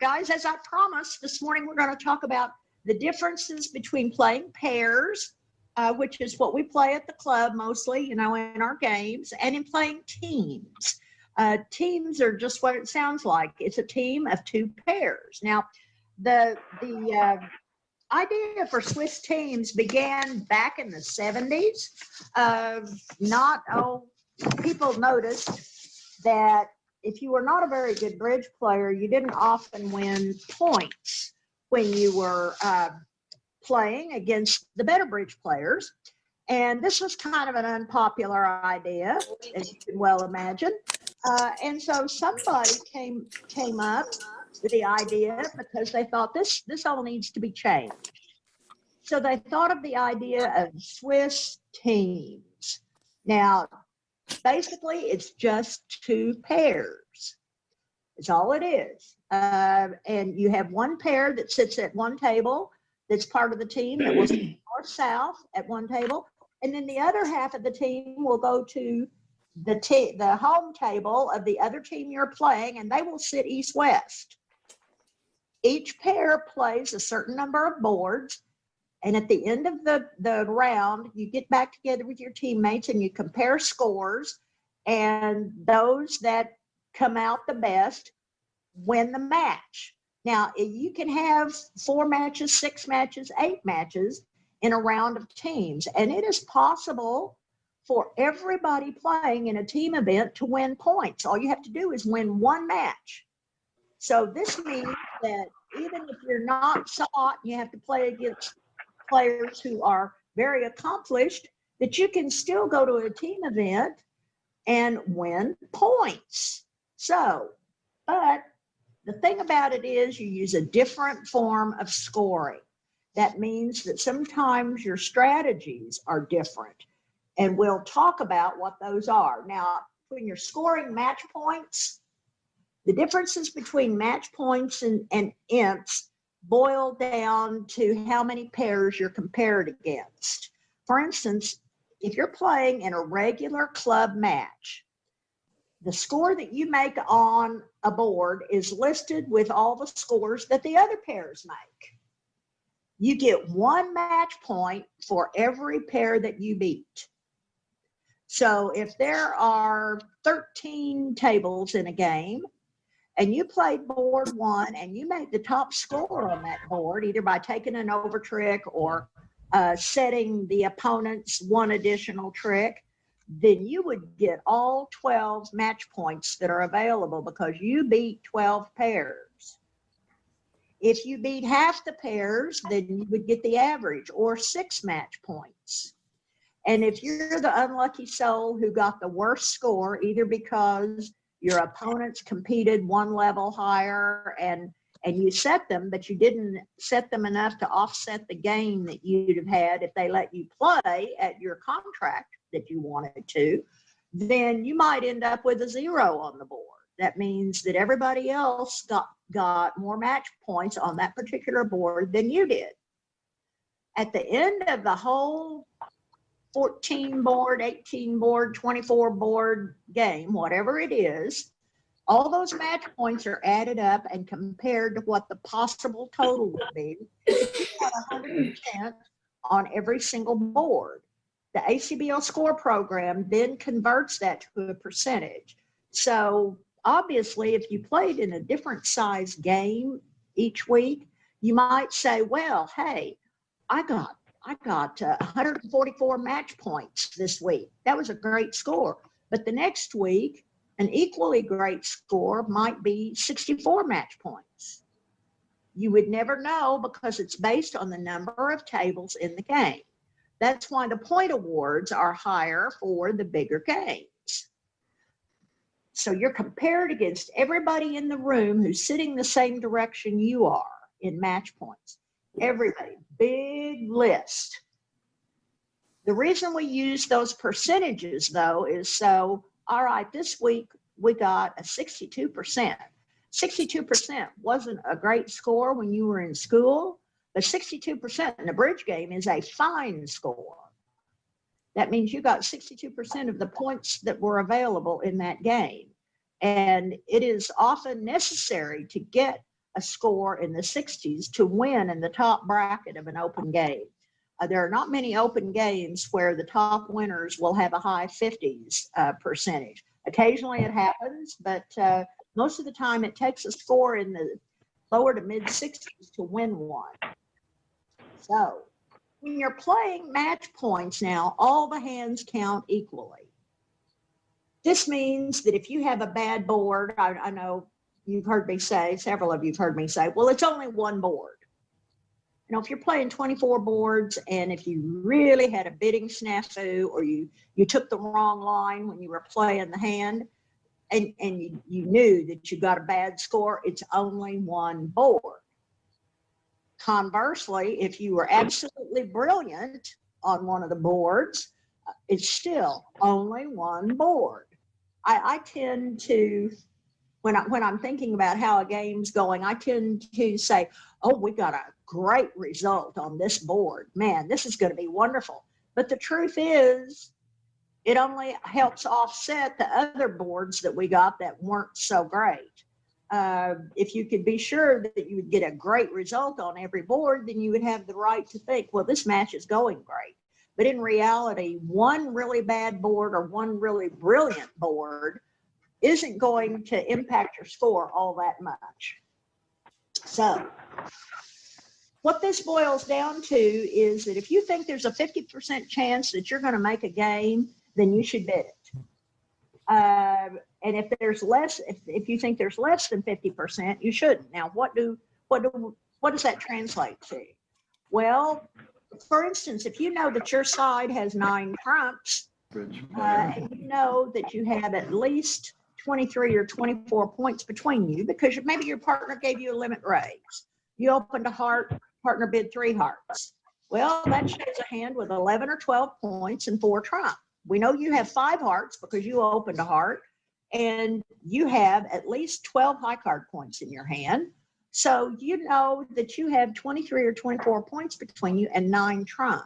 guys, as I promised, this morning we're going to talk about the differences between playing pairs, which is what we play at the club mostly, in our games, and in playing teams. Teams are just what it sounds like. It's a team of two pairs. Now, the idea for Swiss teams began back in the 70s. People noticed that if you were not a very good bridge player, you didn't often win points when you were playing against the better bridge players. And this was kind of an unpopular idea, as you can well imagine. And so somebody came up with the idea because they thought this all needs to be changed. So they thought of the idea of Swiss teams. Now, basically, it's just two pairs. It's all it is. And you have one pair that sits at one table that's part of the team that will sit north-south at one table. And then the other half of the team will go to the home table of the other team you're playing, and they will sit east-west. Each pair plays a certain number of boards, and at the end of the round, you get back together with your teammates and you compare scores, and those that come out the best win the match. Now, you can have 4 matches, 6 matches, 8 matches in a round of teams, and it is possible for everybody playing in a team event to win points. All you have to do is win one match. So this means that even if you're not sought, you have to play against players who are very accomplished, that you can still go to a team event and win points. So, but the thing about it is you use a different form of scoring. That means that sometimes your strategies are different. And we'll talk about what those are. Now, when you're scoring match points, the differences between match points and IMPs boil down to how many pairs you're compared against. For instance, if you're playing in a regular club match, the score that you make on a board is listed with all the scores that the other pairs make. You get 1 match point for every pair that you beat. So if there are 13 tables in a game, and you played board 1 and you made the top score on that board, either by taking an over trick or setting the opponent's 1 additional trick, then you would get all 12 match points that are available because you beat 12 pairs. If you beat half the pairs, then you would get the average, or 6 match points. And if you're the unlucky soul who got the worst score, either because your opponents competed 1 level higher and you set them, but you didn't set them enough to offset the gain that you'd have had if they let you play at your contract that you wanted to, then you might end up with a 0 on the board. That means that everybody else got more match points on that particular board than you did. At the end of the whole 14 board, 18 board, 24 board game, whatever it is, all those match points are added up and compared to what the possible total would be if you got 100% on every single board. The ACBL score program then converts that to a percentage. So obviously, if you played in a different size game each week, you might say, well, hey, I got 144 match points this week. That was a great score. But the next week, an equally great score might be 64 match points. You would never know because it's based on the number of tables in the game. That's why the point awards are higher for the bigger games. So you're compared against everybody in the room who's sitting the same direction you are in match points. Everybody, big list. The reason we use those percentages, though, is so, all right, this week we got a 62%. 62% wasn't a great score when you were in school, but 62% in a bridge game is a fine score. That means you got 62% of the points that were available in that game. And it is often necessary to get a score in the 60s to win in the top bracket of an open game. There are not many open games where the top winners will have a high 50s percentage. Occasionally it happens, but most of the time it takes a score in the lower to mid 60s to win one. So when you're playing match points now, all the hands count equally. This means that if you have a bad board, I know you've heard me say, several of you have heard me say, well, it's only one board. You know, if you're playing 24 boards and if you really had a bidding snafu or you took the wrong line when you were playing the hand and you knew that you got a bad score, it's only one board. Conversely, if you were absolutely brilliant on one of the boards, it's still only one board. I tend to, when I'm thinking about how a game's going, I tend to say, oh, we got a great result on this board. Man, this is going to be wonderful. But the truth is, it only helps offset the other boards that we got that weren't so great. If you could be sure that you would get a great result on every board, then you would have the right to think, well, this match is going great. But in reality, one really bad board or one really brilliant board isn't going to impact your score all that much. So what this boils down to is that if you think there's a 50% chance that you're going to make a game, then you should bid it. And if there's less, if you think there's less than 50%, you shouldn't. Now, what does that translate to? Well, for instance, if you know that your side has 9 trumps, and you know that you have at least 23 or 24 points between you because maybe your partner gave you a limit raise. You opened a heart, partner bid 3 hearts. Well, that shows a hand with 11 or 12 points and 4 trump. We know you have 5 hearts because you opened a heart and you have at least 12 high card points in your hand. So you know that you have 23 or 24 points between you and 9 trump.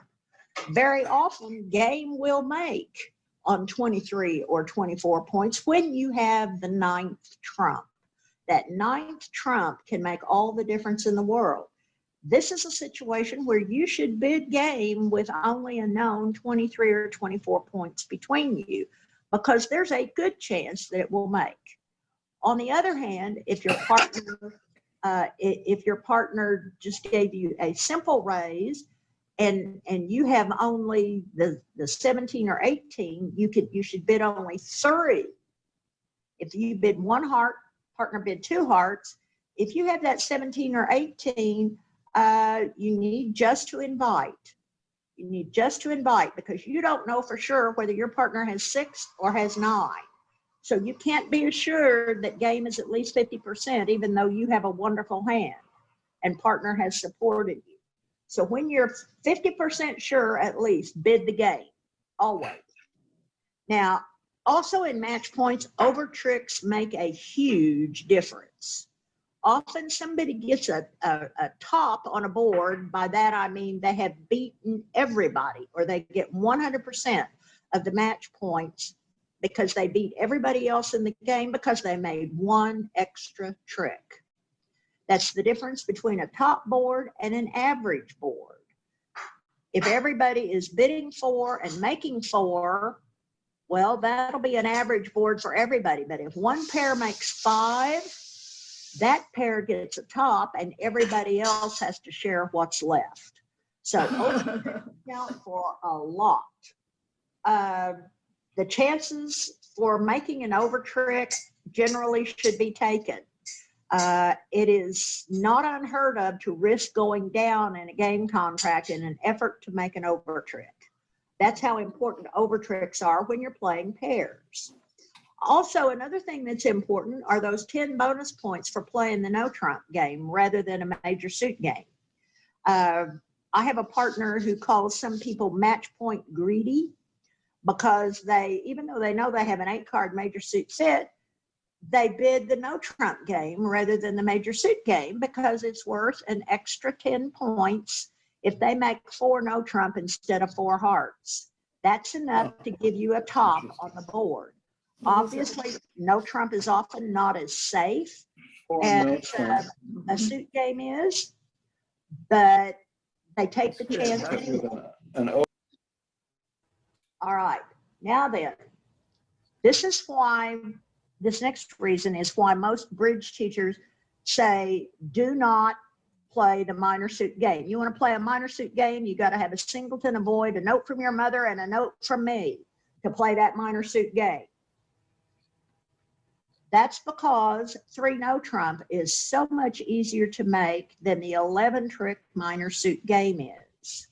Very often game will make on 23 or 24 points when you have the 9th trump. That 9th trump can make all the difference in the world. This is a situation where you should bid game with only a known 23 or 24 points between you because there's a good chance that it will make. On the other hand, if your partner just gave you a simple raise and you have only the 17 or 18, you should bid only 3. If you bid 1 heart, partner bid 2 hearts. If you have that 17 or 18, you need just to invite. You need just to invite because you don't know for sure whether your partner has 6 or has 9. So you can't be assured that game is at least 50%, even though you have a wonderful hand and partner has supported you. So when you're 50% sure, at least bid the game, always. Now, also in match points, over tricks make a huge difference. Often somebody gets a top on a board. By that, I mean they have beaten everybody or they get 100% of the match points because they beat everybody else in the game because they made 1 extra trick. That's the difference between a top board and an average board. If everybody is bidding 4 and making 4, well, that'll be an average board for everybody. But if one pair makes 5, that pair gets a top and everybody else has to share what's left. So count for a lot. The chances for making an over trick generally should be taken. It is not unheard of to risk going down in a game contract in an effort to make an over trick. That's how important over tricks are when you're playing pairs. Also, another thing that's important are those 10 bonus points for playing the no trump game rather than a major suit game. I have a partner who calls some people match point greedy because even though they know they have an 8-card major suit set, they bid the no trump game rather than the major suit game because it's worth an extra 10 points if they make 4 no trump instead of 4 hearts. That's enough to give you a top on the board. Obviously, no trump is often not as safe as a suit game is, but they take the chance anyway. All right, now then, this next reason is why most bridge teachers say do not play the minor suit game. You want to play a minor suit game, you got to have a singleton, a void, a note from your mother, and a note from me to play that minor suit game. That's because 3 no trump is so much easier to make than the 11 trick minor suit game is.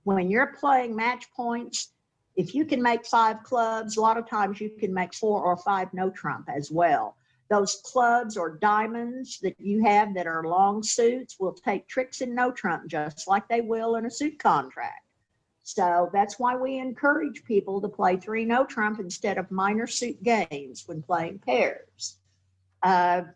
When you're playing match points, if you can make 5 clubs, a lot of times you can make 4 or 5 no trump as well. Those clubs or diamonds that you have that are long suits will take tricks in no trump just like they will in a suit contract. So that's why we encourage people to play 3 no trump instead of minor suit games when playing pairs.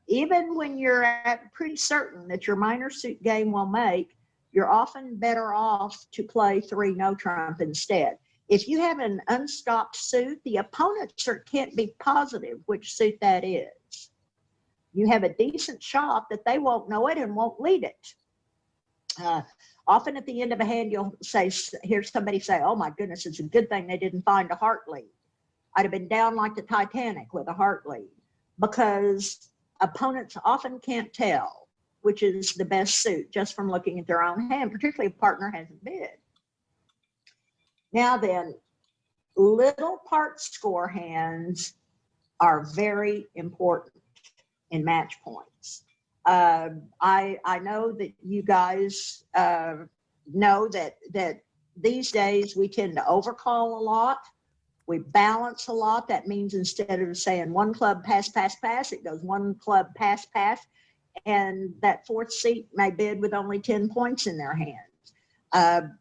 Even when you're pretty certain that your minor suit game will make, you're often better off to play 3 no trump instead. If you have an unstopped suit, the opponent can't be positive which suit that is. You have a decent shot that they won't know it and won't lead it. Often at the end of a hand, you'll hear somebody say, oh my goodness, it's a good thing they didn't find a heart lead. I'd have been down like the Titanic with a heart lead, because opponents often can't tell which is the best suit just from looking at their own hand, particularly if a partner hasn't bid. Now then, little part score hands are very important in match points. I know that you guys know that these days we tend to overcall a lot. We balance a lot. That means instead of saying 1 club pass, pass, pass, it goes 1 club pass, pass, and that 4th seat may bid with only 10 points in their hands.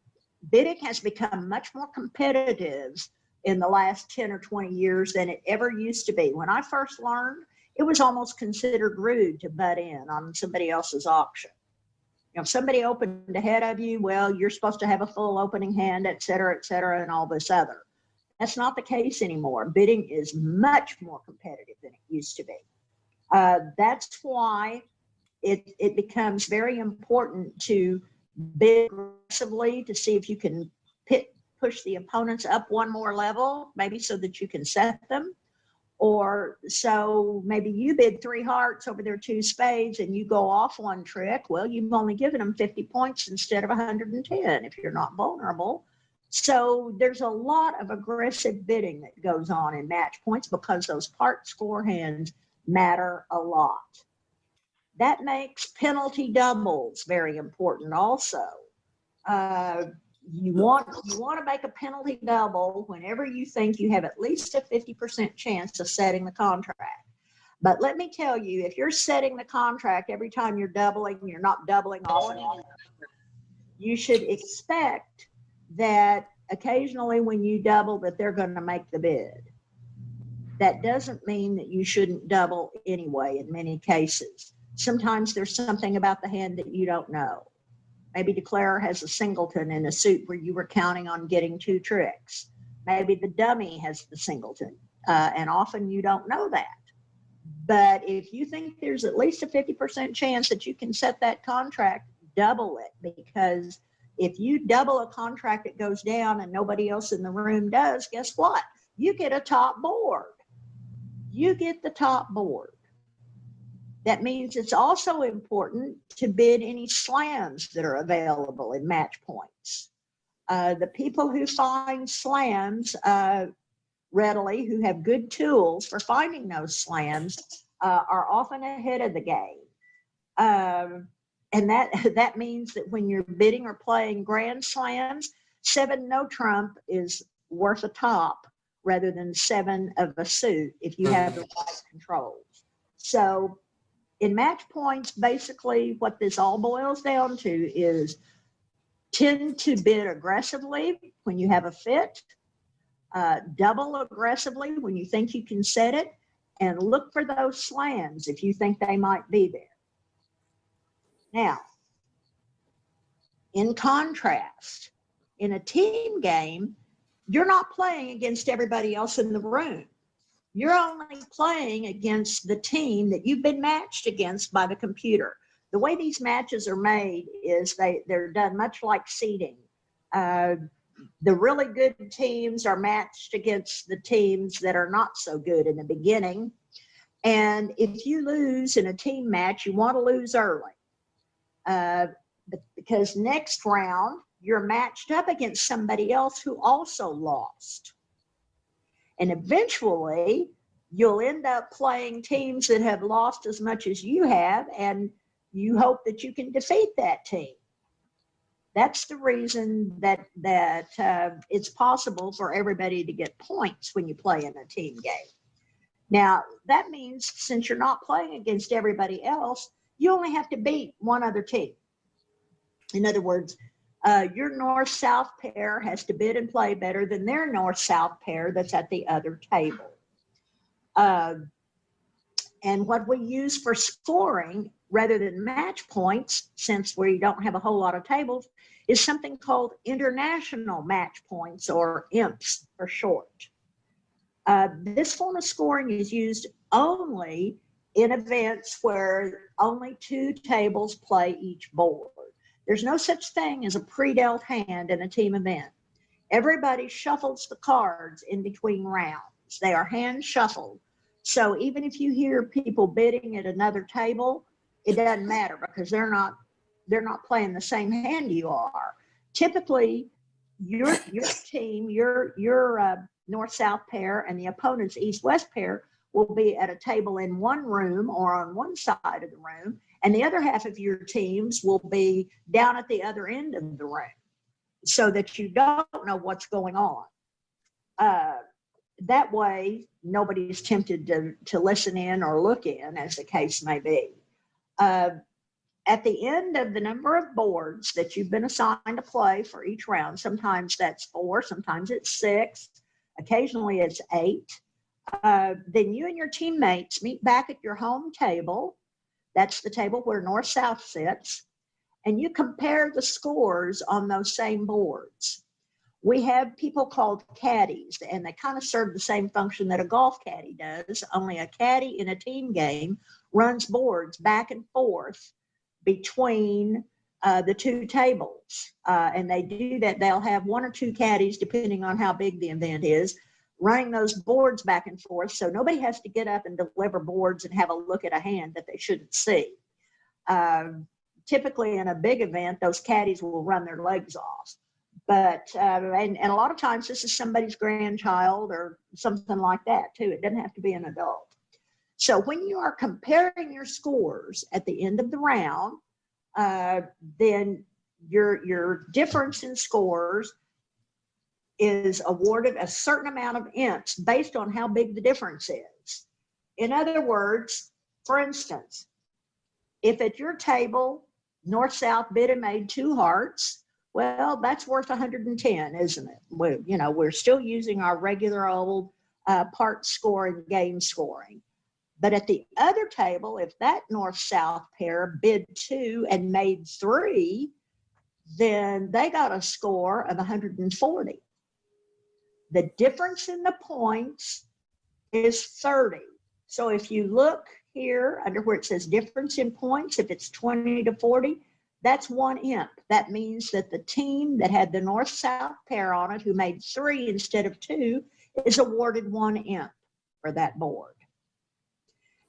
Bidding has become much more competitive in the last 10 or 20 years than it ever used to be. When I first learned, it was almost considered rude to butt in on somebody else's auction. You know, if somebody opened ahead of you, well, you're supposed to have a full opening hand, et cetera, and all this other. That's not the case anymore. Bidding is much more competitive than it used to be. That's why it becomes very important to bid aggressively to see if you can push the opponents up 1 more level, maybe so that you can set them. Or so maybe you bid 3 hearts over their 2 spades and you go off 1 trick. Well, you've only given them 50 points instead of 110 if you're not vulnerable. So there's a lot of aggressive bidding that goes on in match points because those part score hands matter a lot. That makes penalty doubles very important also. You want to make a penalty double whenever you think you have at least a 50% chance of setting the contract. But let me tell you, if you're setting the contract every time you're doubling, you're not doubling all in all, you should expect that occasionally when you double that they're going to make the bid. That doesn't mean that you shouldn't double anyway in many cases. Sometimes there's something about the hand that you don't know. Maybe declarer has a singleton in a suit where you were counting on getting 2 tricks. Maybe the dummy has the singleton, and often you don't know that. But if you think there's at least a 50% chance that you can set that contract, double it, because if you double a contract that goes down and nobody else in the room does, guess what? You get a top board. You get the top board. That means it's also important to bid any slams that are available in match points. The people who find slams readily, who have good tools for finding those slams, are often ahead of the game. And that means that when you're bidding or playing grand slams, 7 no trump is worth a top rather than 7 of a suit if you have the right controls. So in match points, basically what this all boils down to is tend to bid aggressively when you have a fit, double aggressively when you think you can set it, and look for those slams if you think they might be there. Now, in contrast, in a team game, you're not playing against everybody else in the room. you're only playing against the team that you've been matched against by the computer. The way these matches are made is they're done much like seeding. The really good teams are matched against the teams that are not so good in the beginning. And if you lose in a team match, you want to lose early. Because next round, you're matched up against somebody else who also lost. And eventually, you'll end up playing teams that have lost as much as you have, and you hope that you can defeat that team. That's the reason that it's possible for everybody to get points when you play in a team game. Now, that means since you're not playing against everybody else, you only have to beat one other team. In other words, your north-south pair has to bid and play better than their north-south pair that's at the other table. And what we use for scoring, rather than match points, since we don't have a whole lot of tables, is something called international match points, or IMPs for short. This form of scoring is used only in events where only 2 tables play each board. There's no such thing as a pre-dealt hand in a team event. Everybody shuffles the cards in between rounds. They are hand shuffled. So even if you hear people bidding at another table, it doesn't matter because they're not playing the same hand you are. Typically, your team, your north-south pair and the opponent's east-west pair will be at a table in one room or on one side of the room, and the other half of your teams will be down at the other end of the room so that you don't know what's going on. That way, nobody's tempted to listen in or look in, as the case may be. At the end of the number of boards that you've been assigned to play for each round, sometimes that's 4, sometimes it's 6, occasionally it's 8, then you and your teammates meet back at your home table. That's the table where north-south sits, and you compare the scores on those same boards. We have people called caddies, and they kind of serve the same function that a golf caddy does, only a caddy in a team game runs boards back and forth between the 2 tables. And they do that. They'll have 1 or 2 caddies, depending on how big the event is, running those boards back and forth. So nobody has to get up and deliver boards and have a look at a hand that they shouldn't see. Typically in a big event, those caddies will run their legs off. But, and a lot of times this is somebody's grandchild or something like that too. It doesn't have to be an adult. So when you are comparing your scores at the end of the round, then your difference in scores is awarded a certain amount of imps based on how big the difference is. In other words, for instance, if at your table, north-south bid and made 2 hearts, well, that's worth 110, isn't it? We're still using our regular old part scoring, game scoring. But at the other table, if that north-south pair bid 2 and made 3, then they got a score of 140. The difference in the points is 30. So if you look here under where it says difference in points, if it's 20 to 40, that's 1 imp. That means that the team that had the north-south pair on it, who made 3 instead of 2, is awarded 1 imp for that board.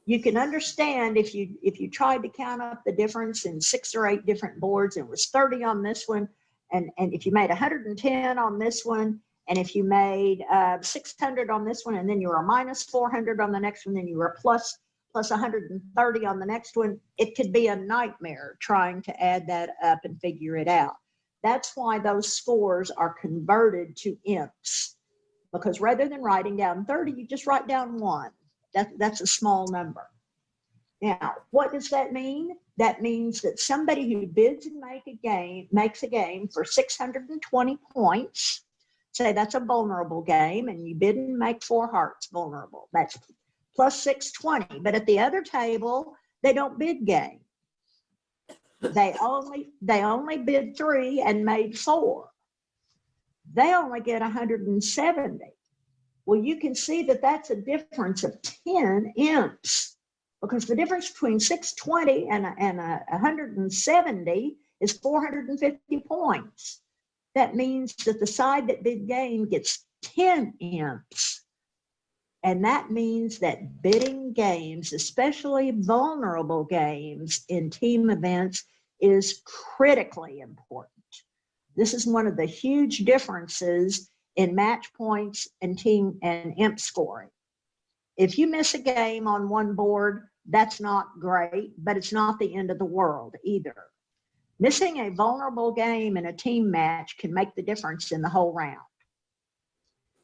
You can understand if you tried to count up the difference in 6 or 8 different boards, and it was 30 on this one, and if you made 110 on this one, and if you made 600 on this one, and then you were minus 400 on the next one, then you were plus 130 on the next one, it could be a nightmare trying to add that up and figure it out. That's why those scores are converted to imps, because rather than writing down 30, you just write down 1. That's a small number. Now, what does that mean? That means that somebody who bids and makes a game for 620 points, say that's a vulnerable game, and you bid and make 4 hearts vulnerable. That's plus 620. But at the other table, they don't bid game. They only bid 3 and made 4. They only get 170. Well, you can see that that's a difference of 10 imps, because the difference between 620 and 170 is 450 points. That means that the side that bid game gets 10 imps. And that means that bidding games, especially vulnerable games in team events, is critically important. This is one of the huge differences in match points and team and imp scoring. If you miss a game on one board, that's not great, but it's not the end of the world either. Missing a vulnerable game in a team match can make the difference in the whole round.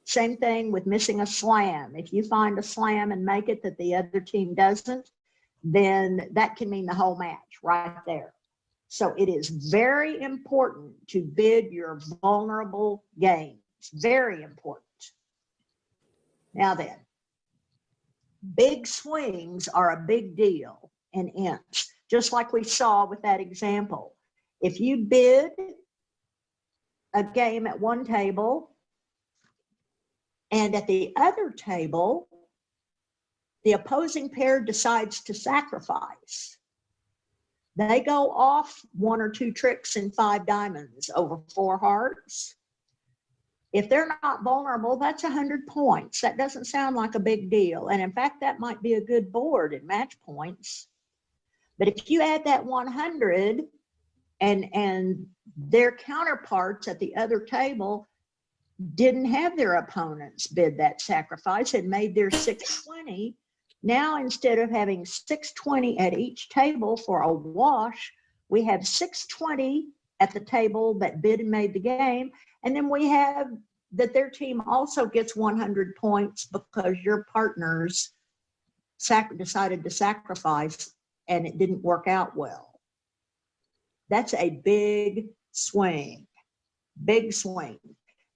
Same thing with missing a slam. If you find a slam and make it that the other team doesn't, then that can mean the whole match right there. So it is very important to bid your vulnerable games. Very important. Now then, big swings are a big deal in imps, just like we saw with that example. If you bid a game at one table and at the other table, the opposing pair decides to sacrifice, they go off one or two tricks and 5 diamonds over 4 hearts. If they're not vulnerable, that's 100 points. That doesn't sound like a big deal. And in fact, that might be a good board in match points. But if you add that 100 and their counterparts at the other table didn't have their opponents bid that sacrifice and made their 620, now instead of having 620 at each table for a wash, we have 620 at the table that bid and made the game. And then we have that their team also gets 100 points because your partners decided to sacrifice and it didn't work out well. That's a big swing, big swing.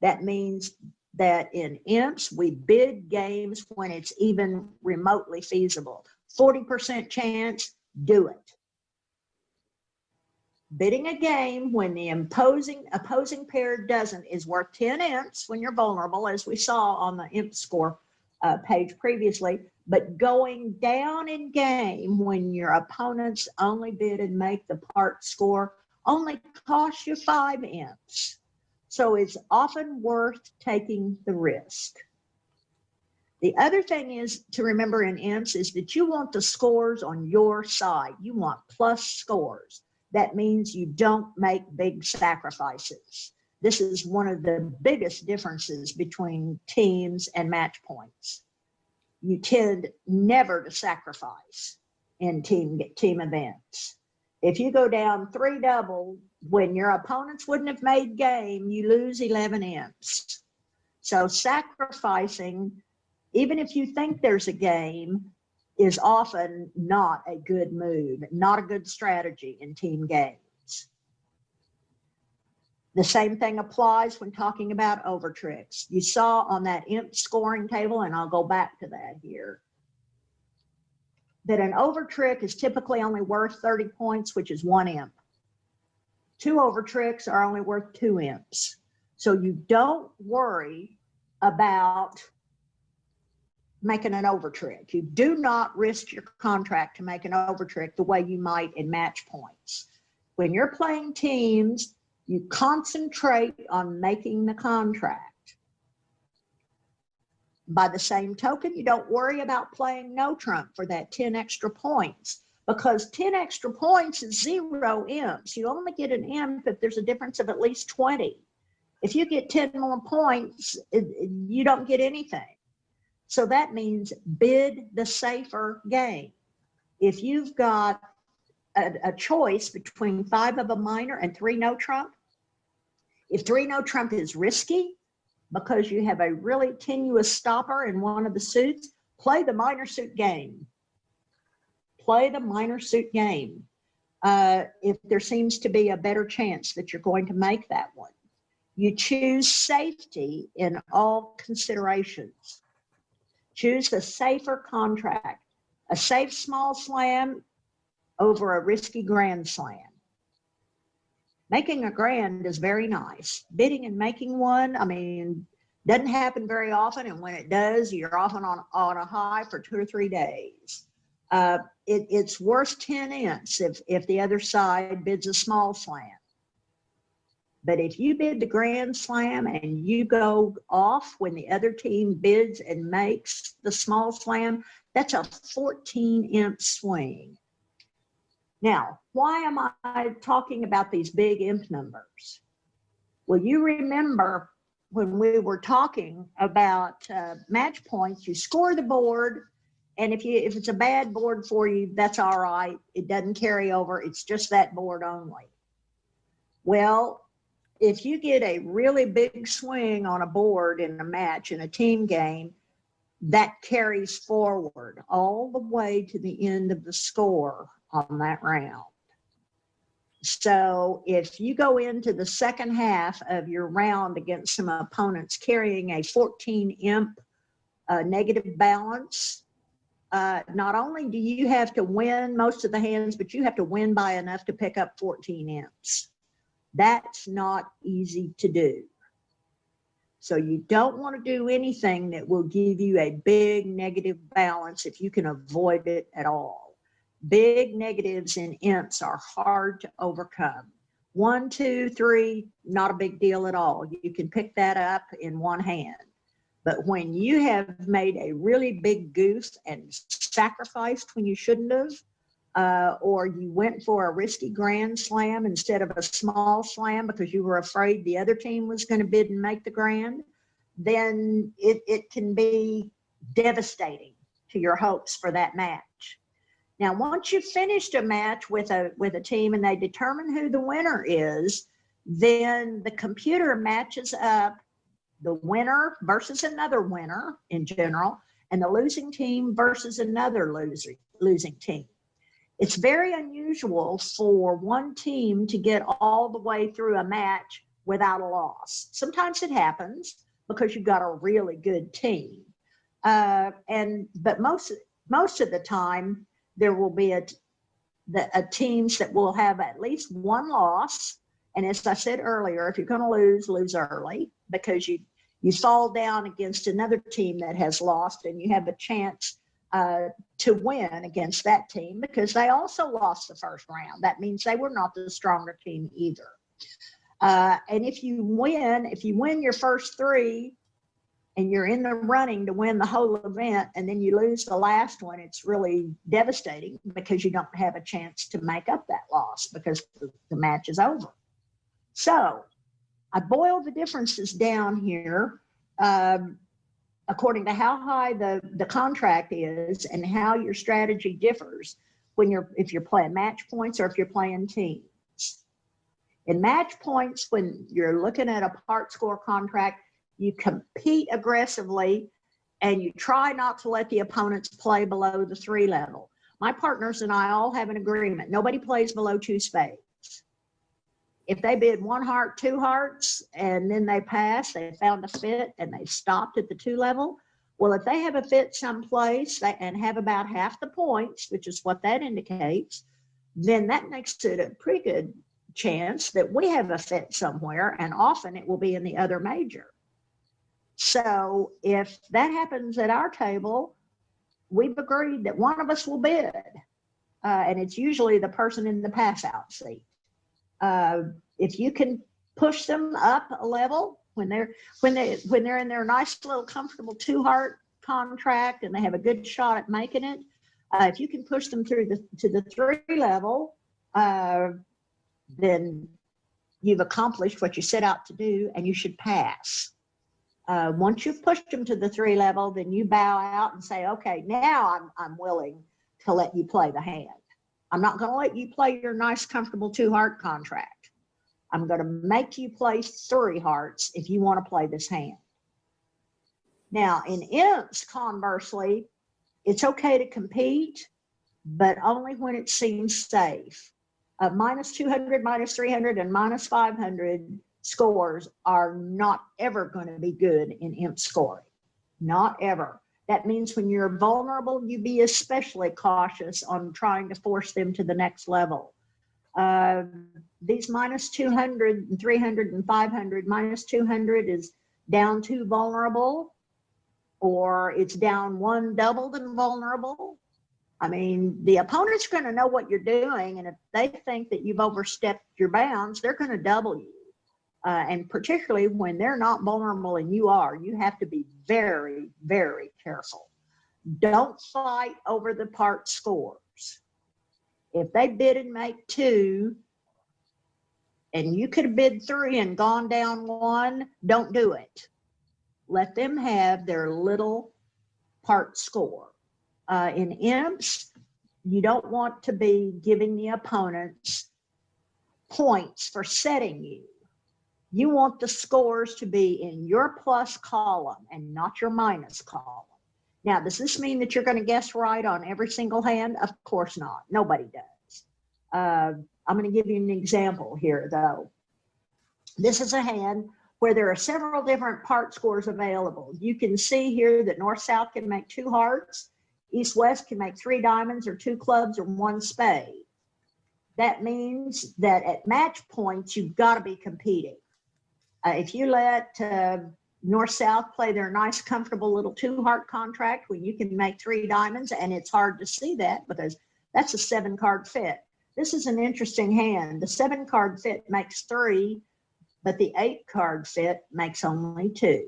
That means that in imps, we bid games when it's even remotely feasible. 40% chance, do it. Bidding a game when the opposing pair doesn't is worth 10 imps when you're vulnerable, as we saw on the imp score page previously, but going down in game when your opponents only bid and make the part score only costs you 5 imps. So it's often worth taking the risk. The other thing is to remember in imps is that you want the scores on your side. You want plus scores. That means you don't make big sacrifices. This is one of the biggest differences between teams and match points. You tend never to sacrifice in team events. If you go down 3 double when your opponents wouldn't have made game, you lose 11 imps. So sacrificing, even if you think there's a game, is often not a good move, not a good strategy in team games. The same thing applies when talking about over tricks. You saw on that imp scoring table, and I'll go back to that here, that an over trick is typically only worth 30 points, which is 1 imp. 2 over tricks are only worth 2 imps. So you don't worry about making an over trick. You do not risk your contract to make an over trick the way you might in match points. When you're playing teams, you concentrate on making the contract. By the same token, you don't worry about playing no trump for that 10 extra points, because 10 extra points is 0 imps. You only get an imp if there's a difference of at least 20. If you get 10 more points, you don't get anything. So that means bid the safer game. If you've got a choice between 5 of a minor and 3 no trump, if 3 no trump is risky because you have a really tenuous stopper in one of the suits, play the minor suit game. Play the minor suit game if there seems to be a better chance that you're going to make that one. You choose safety in all considerations. Choose the safer contract, a safe small slam over a risky grand slam. Making a grand is very nice. Bidding and making one, I mean, Doesn't happen very often, and when it does, you're often on a high for 2 or 3 days. It's worth 10 imps if the other side bids a small slam. But if you bid the grand slam and you go off when the other team bids and makes the small slam, that's a 14 imp swing. Now, why am I talking about these big imp numbers? Well, you remember when we were talking about match points, you score the board, and if it's a bad board for you, that's all right. It doesn't carry over. It's just that board only. Well, if you get a really big swing on a board in a match, in a team game, that carries forward all the way to the end of the score on that round. So if you go into the second half of your round against some opponents carrying a 14 imp negative balance, not only do you have to win most of the hands, but you have to win by enough to pick up 14 imps. That's not easy to do. So you don't want to do anything that will give you a big negative balance if you can avoid it at all. Big negatives in imps are hard to overcome. 1, 2, 3, not a big deal at all. You can pick that up in one hand. But when you have made a really big goof and sacrificed when you shouldn't have, or you went for a risky grand slam instead of a small slam because you were afraid the other team was going to bid and make the grand, then it can be devastating to your hopes for that match. Now, once you've finished a match with a team and they determine who the winner is, then the computer matches up the winner versus another winner in general, and the losing team versus another losing team. It's very unusual for one team to get all the way through a match without a loss. Sometimes it happens because you've got a really good team. But most of the time, there will be a teams that will have at least one loss. And as I said earlier, if you're going to lose early, because you fall down against another team that has lost, and you have a chance to win against that team because they also lost the first round. That means they were not the stronger team either. And if you win your first 3 and you're in the running to win the whole event, and then you lose the last one, it's really devastating because you don't have a chance to make up that loss because the match is over. So I boiled the differences down here according to how high the contract is and how your strategy differs if you're playing match points or if you're playing teams. In match points, when you're looking at a part score contract, you compete aggressively and you try not to let the opponents play below the 3 level. My partners and I all have an agreement. Nobody plays below 2 spades. If they bid 1 heart, 2 hearts, and then they pass, they found a fit and they stopped at the 2 level. Well, if they have a fit someplace and have about half the points, which is what that indicates, then that makes it a pretty good chance that we have a fit somewhere, and often it will be in the other major. So if that happens at our table, we've agreed that one of us will bid, and it's usually the person in the pass out seat. If you can push them up a level when they're in their nice little comfortable 2 heart contract and they have a good shot at making it, if you can push them through to the 3 level, then you've accomplished what you set out to do, and you should pass. Once you've pushed them to the 3 level, then you bow out and say, okay, now I'm willing to let you play the hand. I'm not going to let you play your nice, comfortable 2 heart contract. I'm going to make you play 3 hearts if you want to play this hand. Now, in imps, conversely, it's okay to compete, but only when it seems safe. Minus 200, minus 300, and minus 500 scores are not ever going to be good in imp scoring. Not ever. That means when you're vulnerable, you be especially cautious on trying to force them to the next level. These minus 200 and 300 and 500, minus 200 is down 2 vulnerable, or it's down 1 doubled and vulnerable. I mean, the opponent's going to know what you're doing, and if they think that you've overstepped your bounds, they're going to double you. And particularly when they're not vulnerable and you are, you have to be very, very careful. Don't fight over the part scores. If they bid and make 2, and you could have bid 3 and gone down 1, don't do it. Let them have their little part score. In imps, you don't want to be giving the opponents points for setting you. You want the scores to be in your plus column and not your minus column. Now, does this mean that you're going to guess right on every single hand? Of course not. Nobody does. I'm going to give you an example here, though. This is a hand where there are several different part scores available. You can see here that North-South can make 2 hearts. East-West can make 3 diamonds or 2 clubs or 1 spade. That means that at match points, you've got to be competing. If you let North-South play their nice, comfortable little 2-heart contract when you can make 3 diamonds, and it's hard to see that because that's a 7-card fit. This is an interesting hand. The 7-card fit makes 3, but the 8-card fit makes only 2.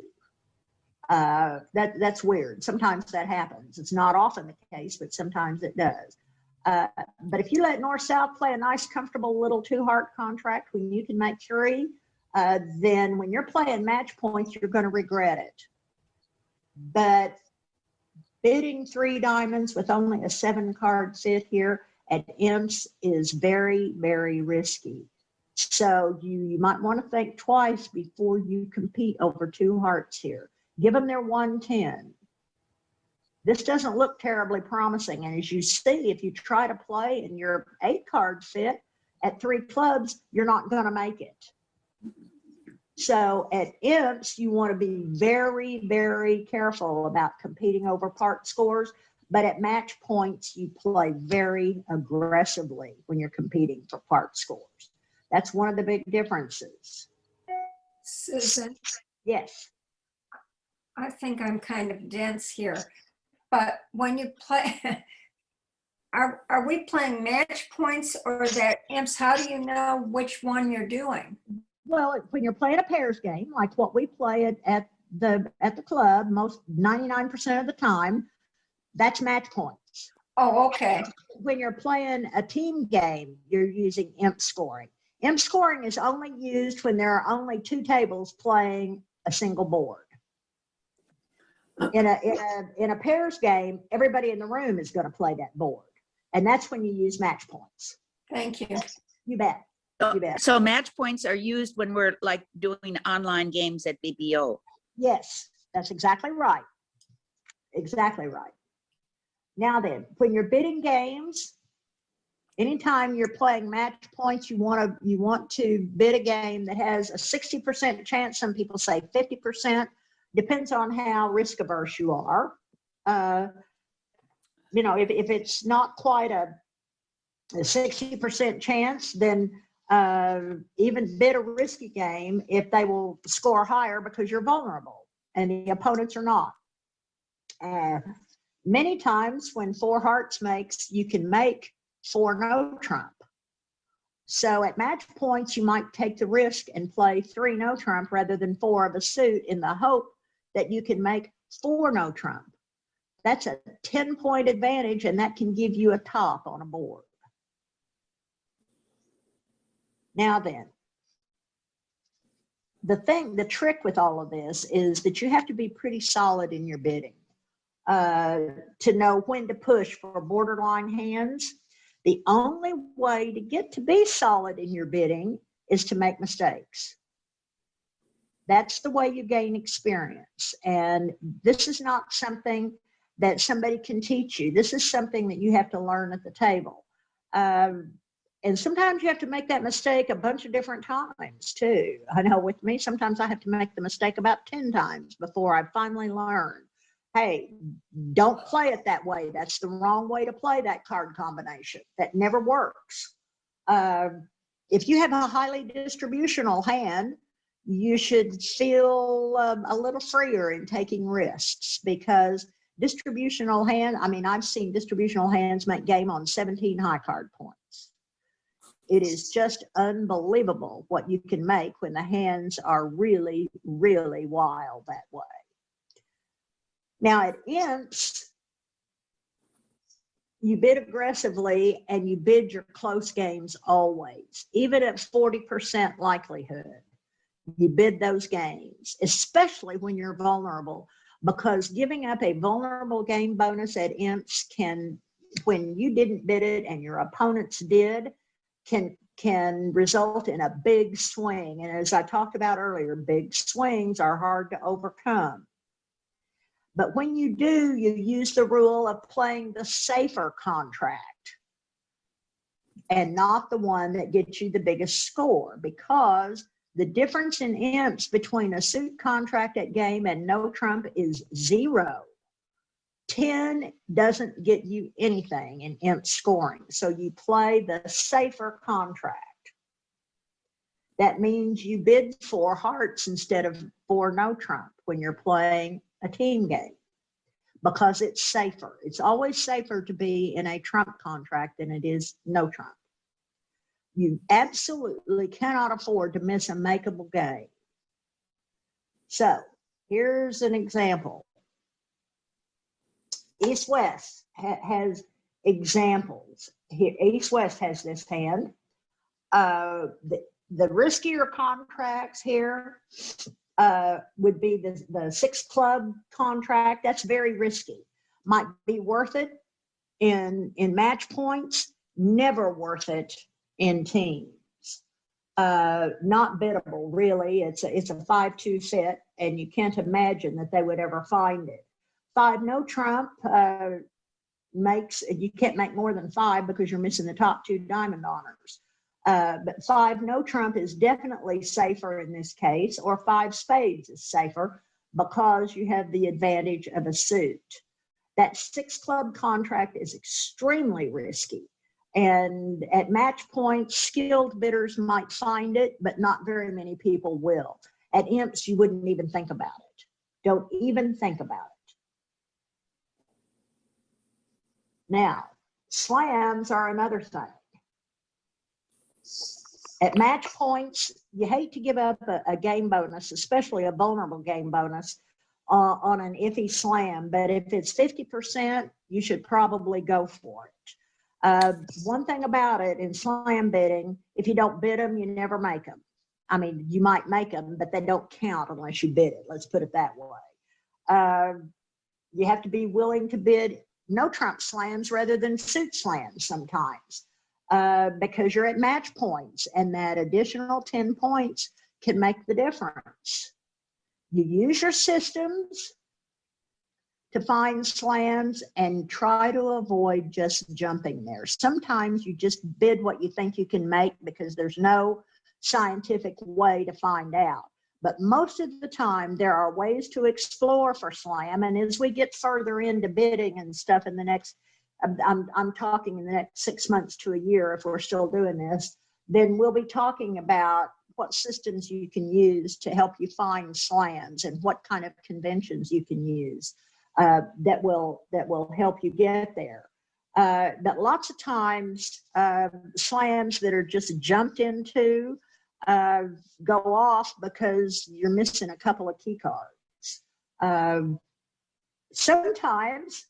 That's weird. Sometimes that happens. It's not often the case, but sometimes it does. But if you let North-South play a nice, comfortable little 2-heart contract when you can make 3, then when you're playing match points, you're going to regret it. But bidding 3 diamonds with only a 7-card fit here at imps is very, very risky. So you might want to think twice before you compete over 2 hearts here. Give them their 110. This doesn't look terribly promising. And as you see, if you try to play in your 8-card fit at 3 clubs, you're not going to make it. So at imps, you want to be very, very careful about competing over part scores. But at match points, you play very aggressively when you're competing for part scores. That's one of the big differences. Susan? Yes. I think I'm kind of dense here, but when you play, are we playing match points or that imps? How do you know which one you're doing? Well, when you're playing a pairs game, like what we play at the club, most 99% of the time, that's match points. Oh, okay. When you're playing a team game, you're using imp scoring. Imp scoring is only used when there are only 2 tables playing a single board. In a pairs game, everybody in the room is going to play that board, and that's when you use match points. Thank you. You bet. You bet. So match points are used when we're like doing online games at BBO. Yes, that's exactly right. Exactly right. Now then, when you're bidding games, anytime you're playing match points, you want to bid a game that has a 60% chance. Some people say 50%. Depends on how risk averse you are. You know, if it's not quite a 60% chance, then even bid a risky game if they will score higher because you're vulnerable and the opponents are not. Many times when 4 hearts makes, you can make 4 no trump. So at match points, you might take the risk and play 3 no trump rather than 4 of a suit in the hope that you can make 4 no trump. That's a 10-point advantage, and that can give you a top on a board. Now then, the trick with all of this is that you have to be pretty solid in your bidding to know when to push for borderline hands. The only way to get to be solid in your bidding is to make mistakes. That's the way you gain experience. And this is not something that somebody can teach you. This is something that you have to learn at the table. And sometimes you have to make that mistake a bunch of different times too. I know with me, sometimes I have to make the mistake about 10 times before I finally learn, hey, don't play it that way. That's the wrong way to play that card combination. That never works. If you have a highly distributional hand, you should feel a little freer in taking risks, because distributional hand, I mean, I've seen distributional hands make game on 17 high card points. It is just unbelievable what you can make when the hands are really, really wild that way. Now at imps, you bid aggressively and you bid your close games always, even at 40% likelihood. You bid those games, especially when you're vulnerable, because giving up a vulnerable game bonus at imps can, when you didn't bid it and your opponents did, can result in a big swing. And as I talked about earlier, big swings are hard to overcome. But when you do, you use the rule of playing the safer contract and not the one that gets you the biggest score, because the difference in imps between a suit contract at game and no trump is 0. 10 doesn't get you anything in imp scoring. So you play the safer contract. That means you bid 4 hearts instead of 4 no trump when you're playing a team game, because it's safer. It's always safer to be in a trump contract than it is no trump. You absolutely cannot afford to miss a makeable game. So here's an example. East-West has examples. Here, East-West has this hand. The riskier contracts here would be the 6 club contract. That's very risky. Might be worth it in match points, never worth it in teams. Not biddable, really. It's a 5-2 set, and you can't imagine that they would ever find it. 5 no trump makes, you can't make more than 5 because you're missing the top 2 diamond honors. But 5 no trump is definitely safer in this case, or 5 spades is safer because you have the advantage of a suit. That 6 club contract is extremely risky. And at match points, skilled bidders might find it, but not very many people will. At imps, you wouldn't even think about it. Don't even think about it. Now, slams are another thing. At match points, you hate to give up a game bonus, especially a vulnerable game bonus on an iffy slam, but if it's 50%, you should probably go for it. One thing about it in slam bidding, if you don't bid them, you never make them. I mean, you might make them, but they don't count unless you bid it. Let's put it that way. You have to be willing to bid no trump slams rather than suit slams sometimes, because you're at match points, and that additional 10 points can make the difference. You use your systems to find slams and try to avoid just jumping there. Sometimes you just bid what you think you can make because there's no scientific way to find out. But most of the time there are ways to explore for slam. And as we get further into bidding and stuff in the next, I'm talking in the next 6 months to a year, if we're still doing this, then we'll be talking about what systems you can use to help you find slams and what kind of conventions you can use. That will help you get there. But lots of times slams that are just jumped into go off because you're missing a couple of key cards. Sometimes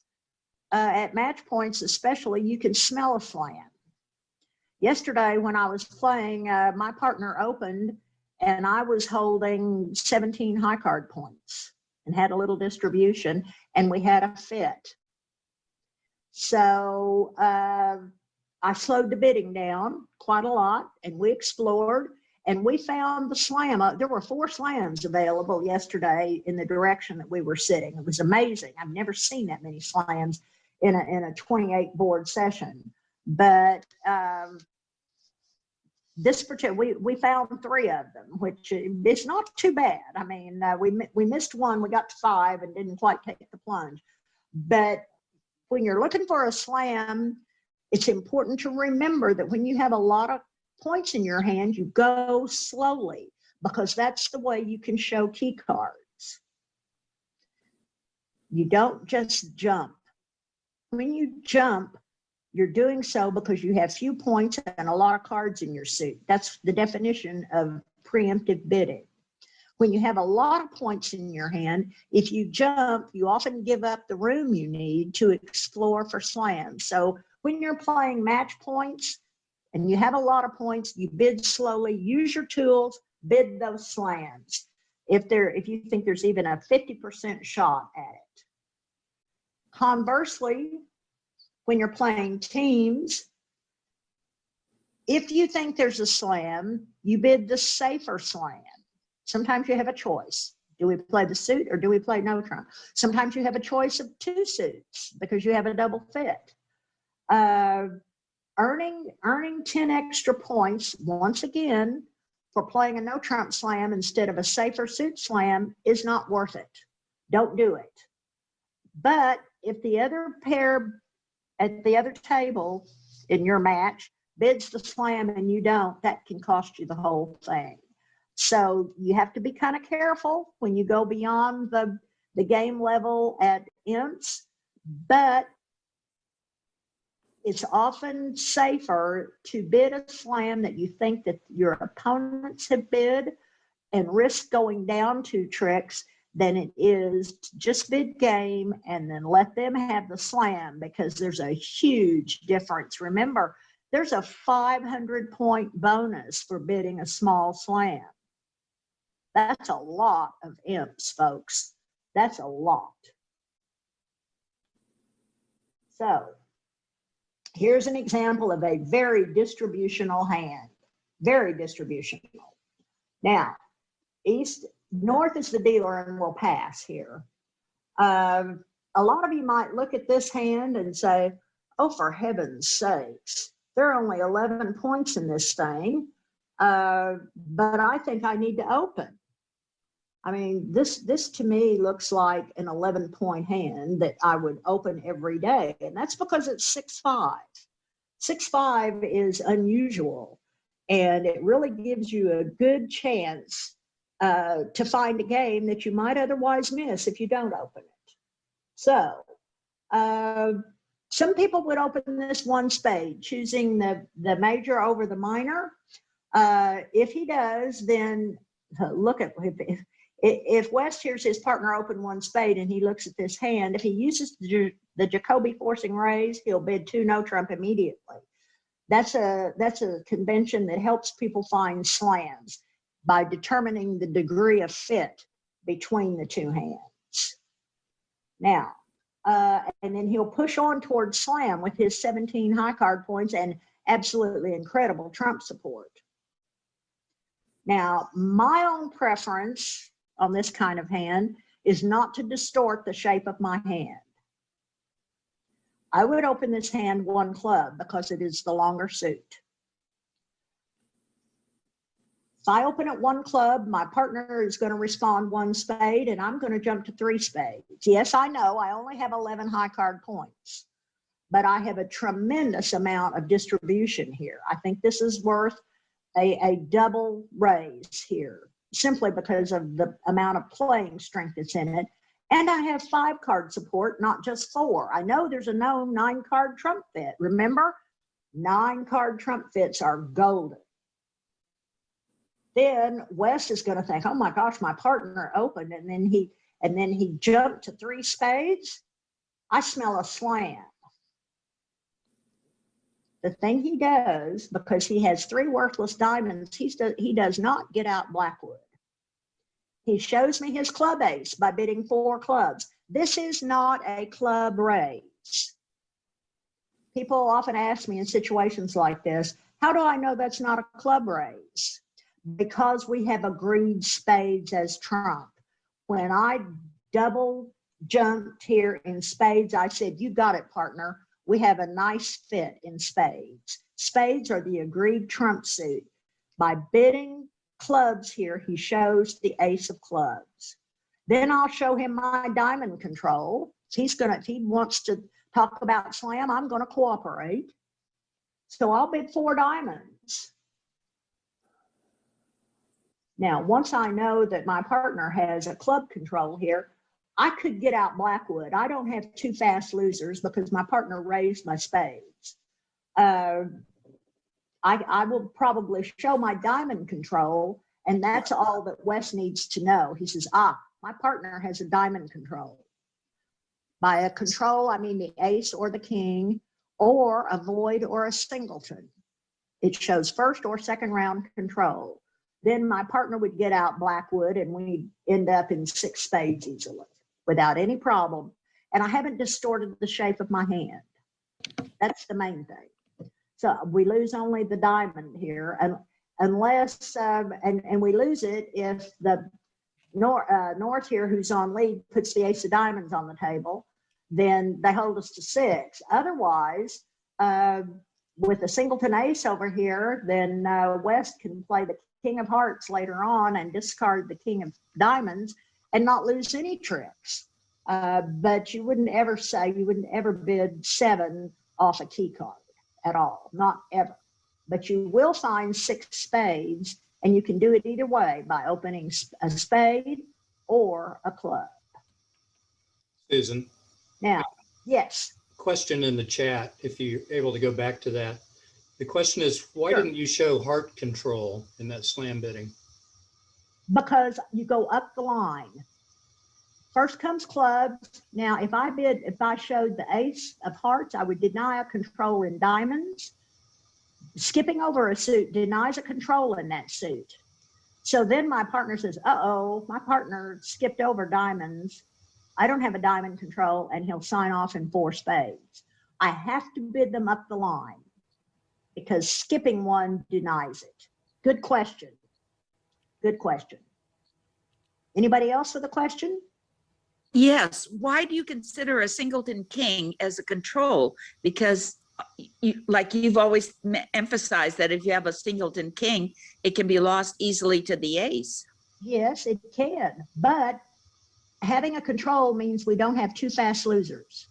at match points especially, you can smell a slam. Yesterday when I was playing, my partner opened and I was holding 17 high card points and had a little distribution, and we had a fit. So I slowed the bidding down quite a lot, and we explored, and we found the slam. There were 4 slams available yesterday in the direction that we were sitting. It was amazing. I've never seen that many slams in a 28 board session. But this particular, we found 3 of them, which it's not too bad. I mean, we missed one, we got to 5 and didn't quite take the plunge. But when you're looking for a slam, it's important to remember that when you have a lot of points in your hand, you go slowly, because that's the way you can show key cards. You don't just jump. When you jump, you're doing so because you have few points and a lot of cards in your suit. That's the definition of preemptive bidding. When you have a lot of points in your hand, if you jump, you often give up the room you need to explore for slams. So when you're playing match points and you have a lot of points, you bid slowly, use your tools, bid those slams. If you think there's even a 50% shot at it. Conversely, when you're playing teams, if you think there's a slam, you bid the safer slam. Sometimes you have a choice. Do we play the suit or do we play no trump? Sometimes you have a choice of two suits because you have a double fit. Earning 10 extra points, once again, for playing a no trump slam instead of a safer suit slam is not worth it. Don't do it. But if the other pair at the other table in your match bids the slam and you don't, that can cost you the whole thing. So you have to be kind of careful when you go beyond the game level at imps, but it's often safer to bid a slam that you think that your opponents have bid and risk going down 2 tricks than it is to just bid game and then let them have the slam, because there's a huge difference. Remember, there's a 500-point bonus for bidding a small slam. That's a lot of imps, folks. That's a lot. So here's an example of a very distributional hand, very distributional. Now, north is the dealer and we'll pass here. A lot of you might look at this hand and say, oh, for heaven's sakes, there are only 11 points in this thing, but I think I need to open. I mean, this to me looks like an 11-point hand that I would open every day, and that's because it's 6-5. 6-5 is unusual, and it really gives you a good chance to find a game that you might otherwise miss if you don't open it. So some people would open this 1 spade, choosing the major over the minor. If he does, then look at if West hears his partner open 1 spade and he looks at this hand, if he uses the Jacoby forcing raise, he'll bid 2 no trump immediately. That's a convention that helps people find slams by determining the degree of fit between the 2 hands. Now, and then he'll push on towards slam with his 17 high card points and absolutely incredible trump support. Now, my own preference on this kind of hand is not to distort the shape of my hand. I would open this hand 1 club because it is the longer suit. If I open at 1 club, my partner is going to respond 1 spade and I'm going to jump to 3 spades. Yes, I know I only have 11 high card points, but I have a tremendous amount of distribution here. I think this is worth a double raise here, simply because of the amount of playing strength that's in it. And I have 5 card support, not just 4. I know there's a known 9 card trump fit. Remember, 9 card trump fits are golden. Then West is going to think, oh my gosh, my partner opened, and then he jumped to 3 spades. I smell a slam. The thing he does, because he has 3 worthless diamonds, he does not get out Blackwood. He shows me his club ace by bidding 4 clubs. This is not a club raise. People often ask me in situations like this, how do I know that's not a club raise? Because we have agreed spades as trump. When I double jumped here in spades, I said, you got it, partner. We have a nice fit in spades. Spades are the agreed trump suit. By bidding clubs here, he shows the ace of clubs. Then I'll show him my diamond control. If he wants to talk about slam, I'm going to cooperate. So I'll bid 4 diamonds. Now, once I know that my partner has a club control here, I could get out Blackwood. I don't have two fast losers because my partner raised my spades. I will probably show my diamond control, and that's all that Wes needs to know. He says, my partner has a diamond control. By a control, I mean the ace or the king, or a void or a singleton. It shows first or second round control. Then my partner would get out Blackwood and we'd end up in 6 spades easily without any problem. And I haven't distorted the shape of my hand. That's the main thing. So we lose only the diamond here, and unless, and we lose it if the North here, who's on lead, puts the ace of diamonds on the table, then they hold us to 6. Otherwise, with a singleton ace over here, then West can play the king of hearts later on and discard the king of diamonds and not lose any tricks. But you wouldn't ever bid 7 off a key card at all, not ever. But you will find 6 spades, and you can do it either way, by opening a spade or a club. Susan, Now, yes. question in the chat, if you're able to go back to that. The question is, why Sure. didn't you show heart control in that slam bidding? Because you go up the line. First comes clubs. Now, if I showed the ace of hearts, I would deny a control in diamonds. Skipping over a suit denies a control in that suit. So then my partner says, uh-oh, my partner skipped over diamonds. I don't have a diamond control, and he'll sign off in 4 spades. I have to bid them up the line because skipping one denies it. Good question. Good question. Anybody else with a question? Yes. Why do you consider a singleton king as a control? Because like you've always emphasized that if you have a singleton king, it can be lost easily to the ace. Yes, it can. But having a control means we don't have 2 fast losers.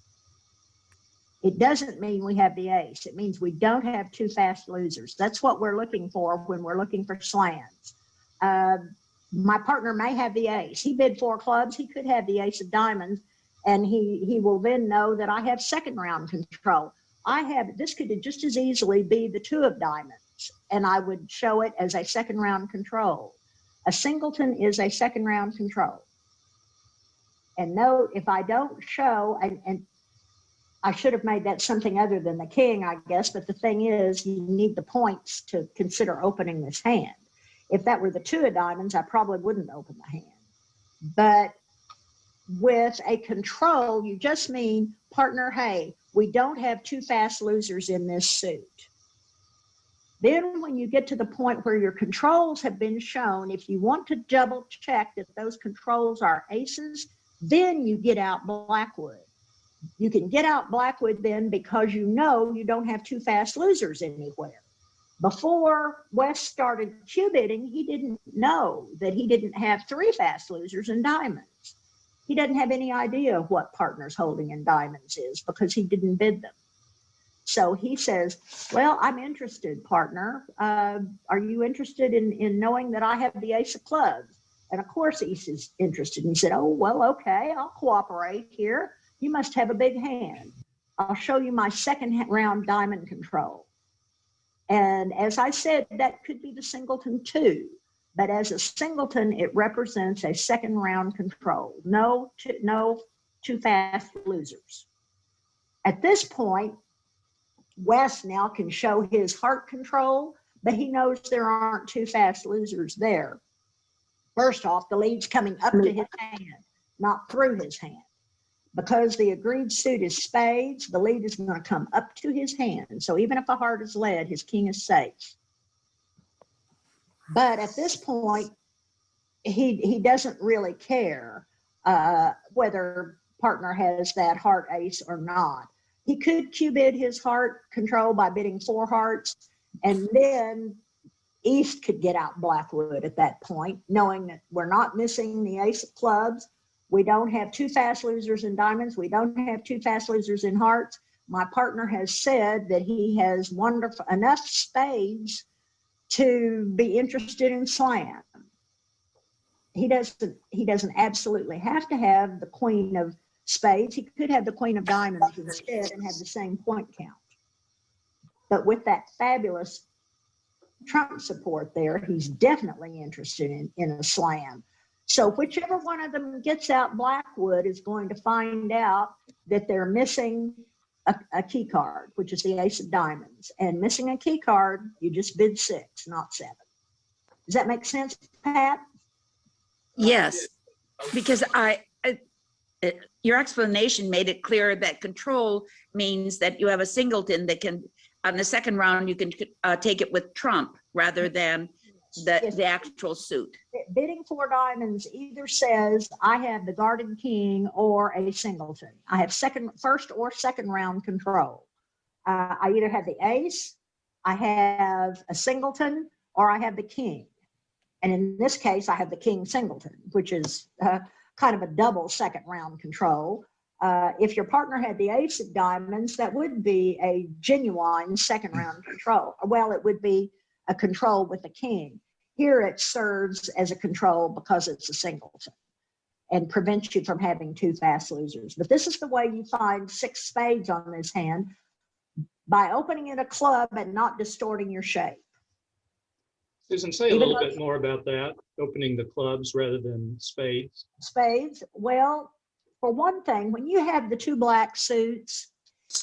It doesn't mean we have the ace. It means we don't have 2 fast losers. That's what we're looking for when we're looking for slams. My partner may have the ace. He bid 4 clubs. He could have the ace of diamonds, and he will then know that I have second round control. This could just as easily be the 2 of diamonds, and I would show it as a second round control. A singleton is a second round control. And note, if I don't show, and I should have made that something other than the king, I guess, but the thing is, you need the points to consider opening this hand. If that were the 2 of diamonds, I probably wouldn't open the hand. But with a control, you just mean, partner, hey, we don't have 2 fast losers in this suit. Then when you get to the point where your controls have been shown, if you want to double check that those controls are aces, then you get out Blackwood. You can get out Blackwood then because you know you don't have 2 fast losers anywhere. Before West started cue bidding, he didn't know that he didn't have 3 fast losers in diamonds. He doesn't have any idea what partner's holding in diamonds is because he didn't bid them. So he says, well, I'm interested, partner. Are you interested in knowing that I have the ace of clubs? And of course he's interested. And he said, oh, well, okay, I'll cooperate here. You must have a big hand. I'll show you my second round diamond control. And as I said, that could be the singleton too. But as a singleton, it represents a second round control. No 2 fast losers. At this point, Wes now can show his heart control, but he knows there aren't 2 fast losers there. First off, the lead's coming up to his hand, not through his hand. Because the agreed suit is spades, the lead is going to come up to his hand. So even if a heart is led, his king is safe. But at this point, he doesn't really care whether partner has that heart ace or not. He could cue bid his heart control by bidding 4 hearts, and then East could get out Blackwood at that point, knowing that we're not missing the ace of clubs. We don't have 2 fast losers in diamonds. We don't have 2 fast losers in hearts. My partner has said that he has enough spades to be interested in slam. he doesn't absolutely have to have the queen of spades. He could have the queen of diamonds instead and have the same point count. But with that fabulous trump support there, he's definitely interested in a slam. So whichever one of them gets out Blackwood is going to find out that they're missing a key card, which is the ace of diamonds. And missing a key card, you just bid 6, not 7. Does that make sense, Pat? Yes, because your explanation made it clear that control means that you have a singleton that can, on the second round, you can take it with trump rather than the actual suit. Bidding 4 diamonds either says I have the guarded king or a singleton. I have first or second round control. I either have the ace, I have a singleton, or I have the king. And in this case, I have the king singleton, which is kind of a double second round control. If your partner had the ace of diamonds, that would be a genuine second round control. Well, it would be a control with the king. Here it serves as a control because it's a singleton and prevents you from having 2 fast losers. But this is the way you find 6 spades on this hand, by opening it a club and not distorting your shape. Susan, say a little bit more about that, opening the clubs rather than spades. Spades, well, for one thing, when you have the 2 black suits,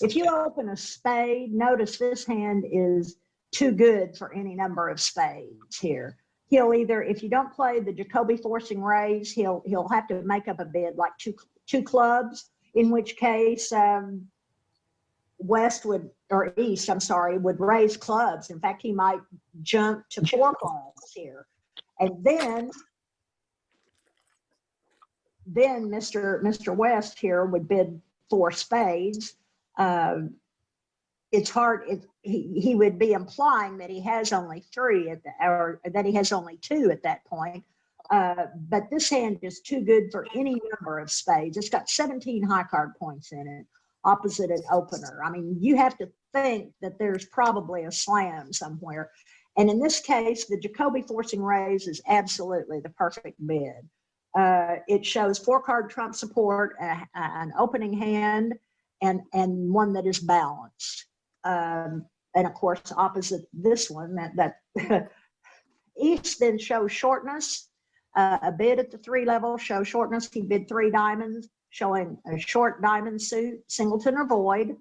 if you open a spade, notice this hand is too good for any number of spades here. He'll either, if you don't play the Jacoby forcing raise, he'll have to make up a bid like two clubs, in which case West would, or East, I'm sorry, would raise clubs. In fact, he might jump to 4 clubs here. And then Mr. West here would bid 4 spades. It's hard, he would be implying that he has only 3 or that he has only 2 at that point. But this hand is too good for any number of spades. It's got 17 high card points in it, opposite an opener. I mean, you have to think that there's probably a slam somewhere. And in this case, the Jacoby forcing raise is absolutely the perfect bid. It shows 4 card trump support, an opening hand, and one that is balanced. And of course, opposite this one, that East then shows shortness. A bid at the 3 level shows shortness. He bid 3 diamonds, showing a short diamond suit, singleton or void.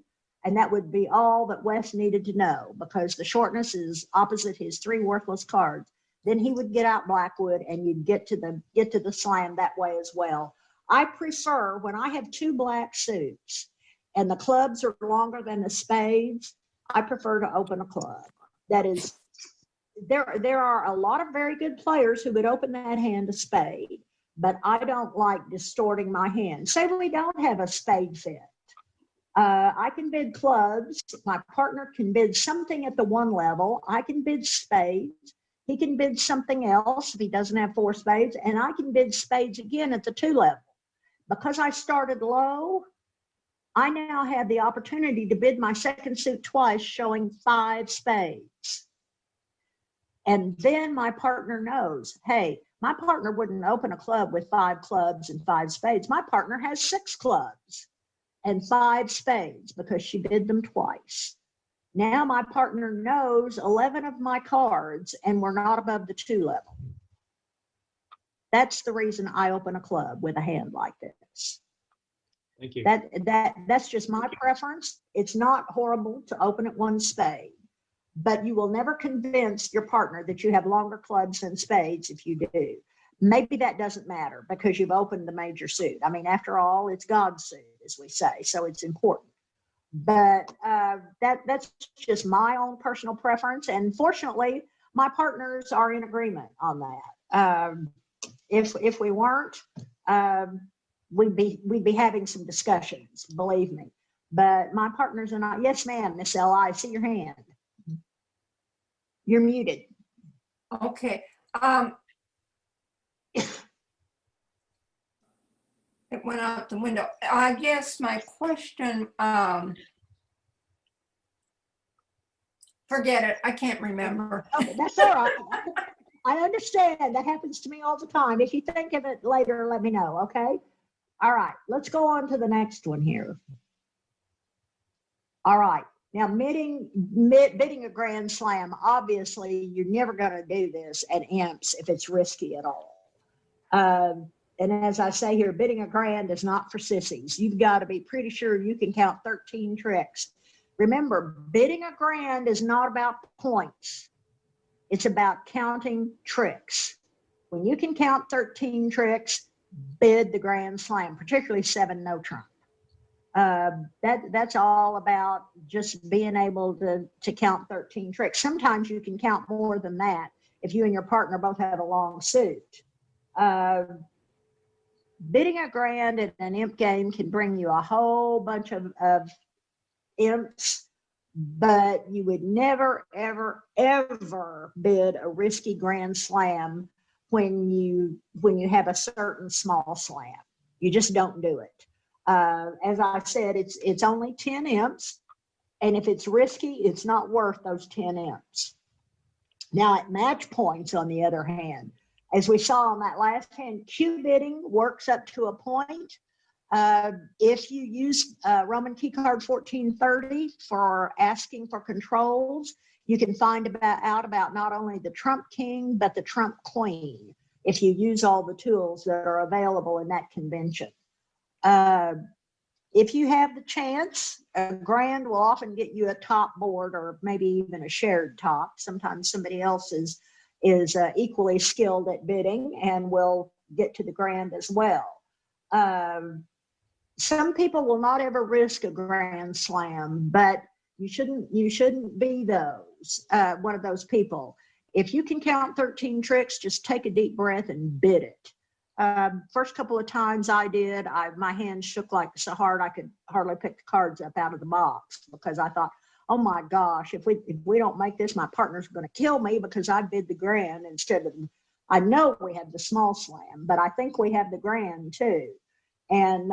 And that would be all that West needed to know, because the shortness is opposite his 3 worthless cards. Then he would get out Blackwood and you'd get to the slam that way as well. I prefer, when I have 2 black suits and the clubs are longer than the spades, I prefer to open a club. That is, there are a lot of very good players who would open that hand a spade, but I don't like distorting my hand. Say we don't have a spade fit. I can bid clubs. My partner can bid something at the 1 level. I can bid spades. He can bid something else if he doesn't have 4 spades, and I can bid spades again at the 2 level. Because I started low, I now have the opportunity to bid my second suit twice, showing 5 spades. And then my partner knows, hey, my partner wouldn't open a club with 5 clubs and 5 spades. My partner has 6 clubs and 5 spades because she bid them twice. Now my partner knows 11 of my cards and we're not above the 2 level. That's the reason I open a club with a hand like this. Thank you. That's just my preference. It's not horrible to open at 1 spade, but you will never convince your partner that you have longer clubs than spades if you do. Maybe that doesn't matter because you've opened the major suit. I mean, after all, it's God's suit, as we say, so it's important. But that's just my own personal preference. And fortunately, my partners are in agreement on that. If we weren't, we'd be having some discussions, believe me. But my partners and I, yes, ma'am, Miss L, I see your hand. You're muted. Okay. It went out the window. I guess my question, forget it. I can't remember. Okay, that's all right. I understand. That happens to me all the time. If you think of it later, let me know, okay? All right, let's go on to the next one here. All right, now bidding a grand slam, obviously you're never gonna do this at imps if it's risky at all. And as I say here, bidding a grand is not for sissies. You've got to be pretty sure you can count 13 tricks. Remember, bidding a grand is not about points. It's about counting tricks. When you can count 13 tricks, bid the grand slam, particularly 7 no trump. That's all about just being able to count 13 tricks. Sometimes you can count more than that if you and your partner both have a long suit. Bidding a grand in an imp game can bring you a whole bunch of imps, but you would never, ever, ever bid a risky grand slam when you have a certain small slam. You just don't do it. As I said, it's only 10 imps, and if it's risky, it's not worth those 10 imps. Now at match points, on the other hand, as we saw on that last hand, Q bidding works up to a point. If you use Roman key card 1430 for asking for controls, you can find out about not only the trump king, but the trump queen, if you use all the tools that are available in that convention. If you have the chance, a grand will often get you a top board or maybe even a shared top. Sometimes somebody else is equally skilled at bidding and will get to the grand as well. Some people will not ever risk a grand slam, but you shouldn't be one of those people. If you can count 13 tricks, just take a deep breath and bid it. First couple of times I did, my hands shook like so hard I could hardly pick the cards up out of the box, because I thought, oh my gosh, if we don't make this, my partner's going to kill me because I bid the grand instead of, I know we have the small slam, but I think we have the grand too. And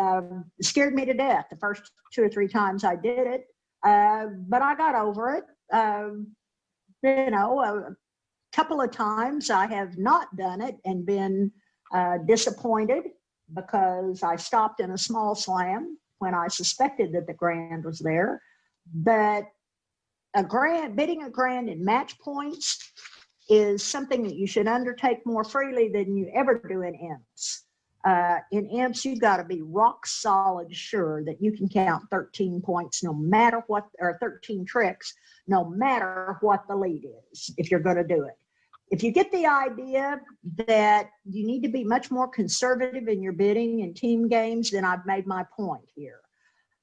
it scared me to death the first 2 or 3 times I did it, but I got over it. A couple of times I have not done it and been disappointed because I stopped in a small slam when I suspected that the grand was there. But bidding a grand in match points is something that you should undertake more freely than you ever do in imps. In imps, you've got to be rock solid sure that you can count 13 points no matter what, or 13 tricks, no matter what the lead is, if you're going to do it. If you get the idea that you need to be much more conservative in your bidding in team games, then I've made my point here.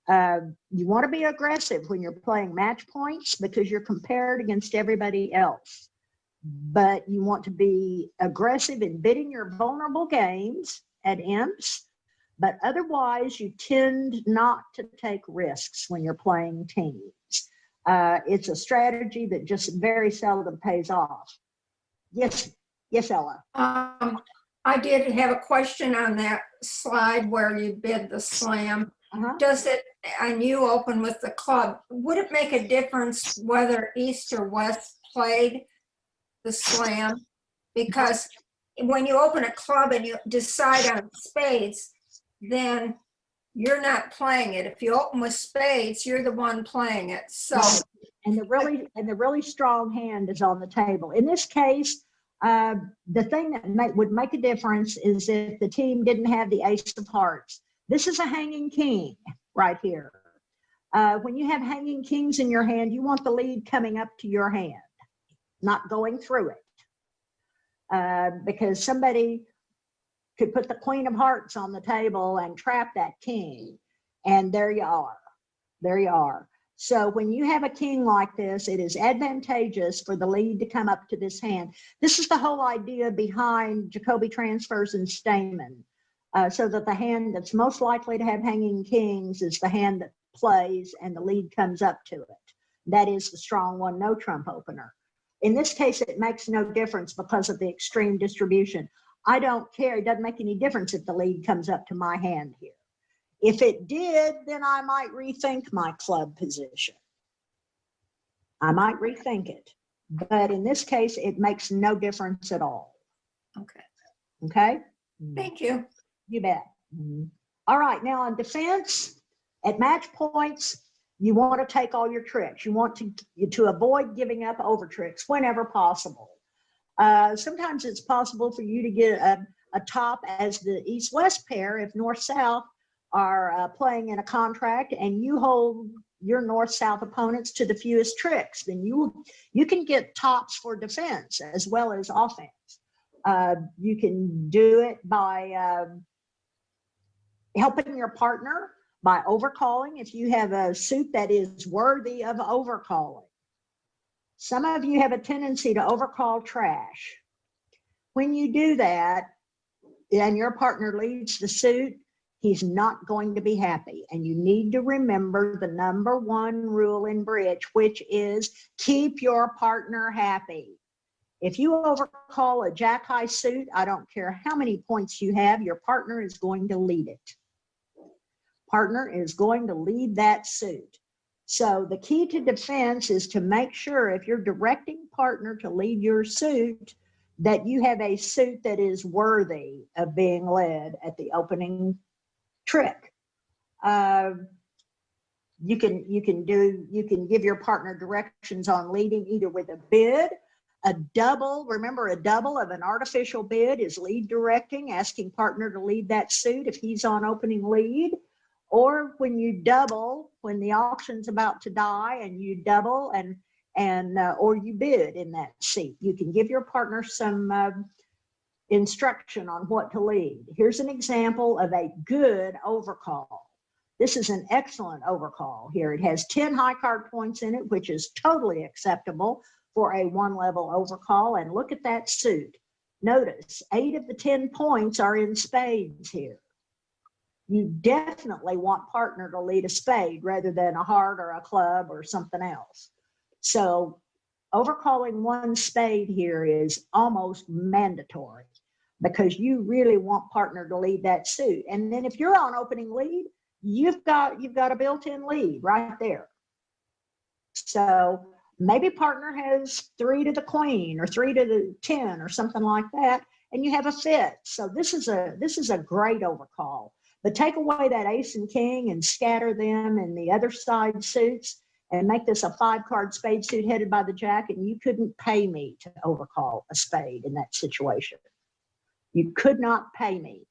You want to be aggressive when you're playing match points because you're compared against everybody else. But you want to be aggressive in bidding your vulnerable games at imps, but otherwise you tend not to take risks when you're playing teams. It's a strategy that just very seldom pays off. Yes, Ella. I did have a question on that slide where you bid the slam. Does it, and you open with the club, would it make a difference whether East or West played the slam? Because when you open a club and you decide on spades, then you're not playing it. If you open with spades, you're the one playing it. So, and the really strong hand is on the table. In this case, the thing that would make a difference is if the team didn't have the ace of hearts. This is a hanging king right here. When you have hanging kings in your hand, you want the lead coming up to your hand, not going through it. Because somebody could put the queen of hearts on the table and trap that king, and there you are. There you are. So when you have a king like this, it is advantageous for the lead to come up to this hand. This is the whole idea behind Jacoby transfers and Stayman. So that the hand that's most likely to have hanging kings is the hand that plays and the lead comes up to it. That is the strong one, no trump opener. In this case, it makes no difference because of the extreme distribution. I don't care. It doesn't make any difference if the lead comes up to my hand here. If it did, then I might rethink my club position. I might rethink it. But in this case, it makes no difference at all. Okay, Okay? thank you. You bet. All right, now on defense, at match points, you want to take all your tricks. You want to avoid giving up over tricks whenever possible. Sometimes it's possible for you to get a top as the east-west pair if north-south are playing in a contract and you hold your north-south opponents to the fewest tricks. Then you can get tops for defense as well as offense. You can do it by helping your partner by overcalling if you have a suit that is worthy of overcalling. Some of you have a tendency to overcall trash. When you do that and your partner leads the suit, he's not going to be happy. And you need to remember the number one rule in bridge, which is keep your partner happy. If you overcall a jack high suit, I don't care how many points you have, your partner is going to lead it. Partner is going to lead that suit. So the key to defense is to make sure if you're directing partner to lead your suit, that you have a suit that is worthy of being led at the opening trick. You can give your partner directions on leading either with a bid, a double. Remember, a double of an artificial bid is lead directing, asking partner to lead that suit if he's on opening lead. Or when you double, when the auction's about to die and you double or you bid in that seat, you can give your partner some instruction on what to lead. Here's an example of a good overcall. This is an excellent overcall here. It has 10 high card points in it, which is totally acceptable for a one-level overcall. And look at that suit. Notice 8 of the 10 points are in spades here. You definitely want partner to lead a spade rather than a heart or a club or something else. So overcalling one spade here is almost mandatory because you really want partner to lead that suit. And then if you're on opening lead, you've got a built-in lead right there. So maybe partner has 3 to the queen or 3 to the 10 or something like that, and you have a fit. So this is a great overcall. But take away that ace and king and scatter them in the other side suits and make this a 5-card spade suit headed by the jack, and you couldn't pay me to overcall a spade in that situation. You could not pay me.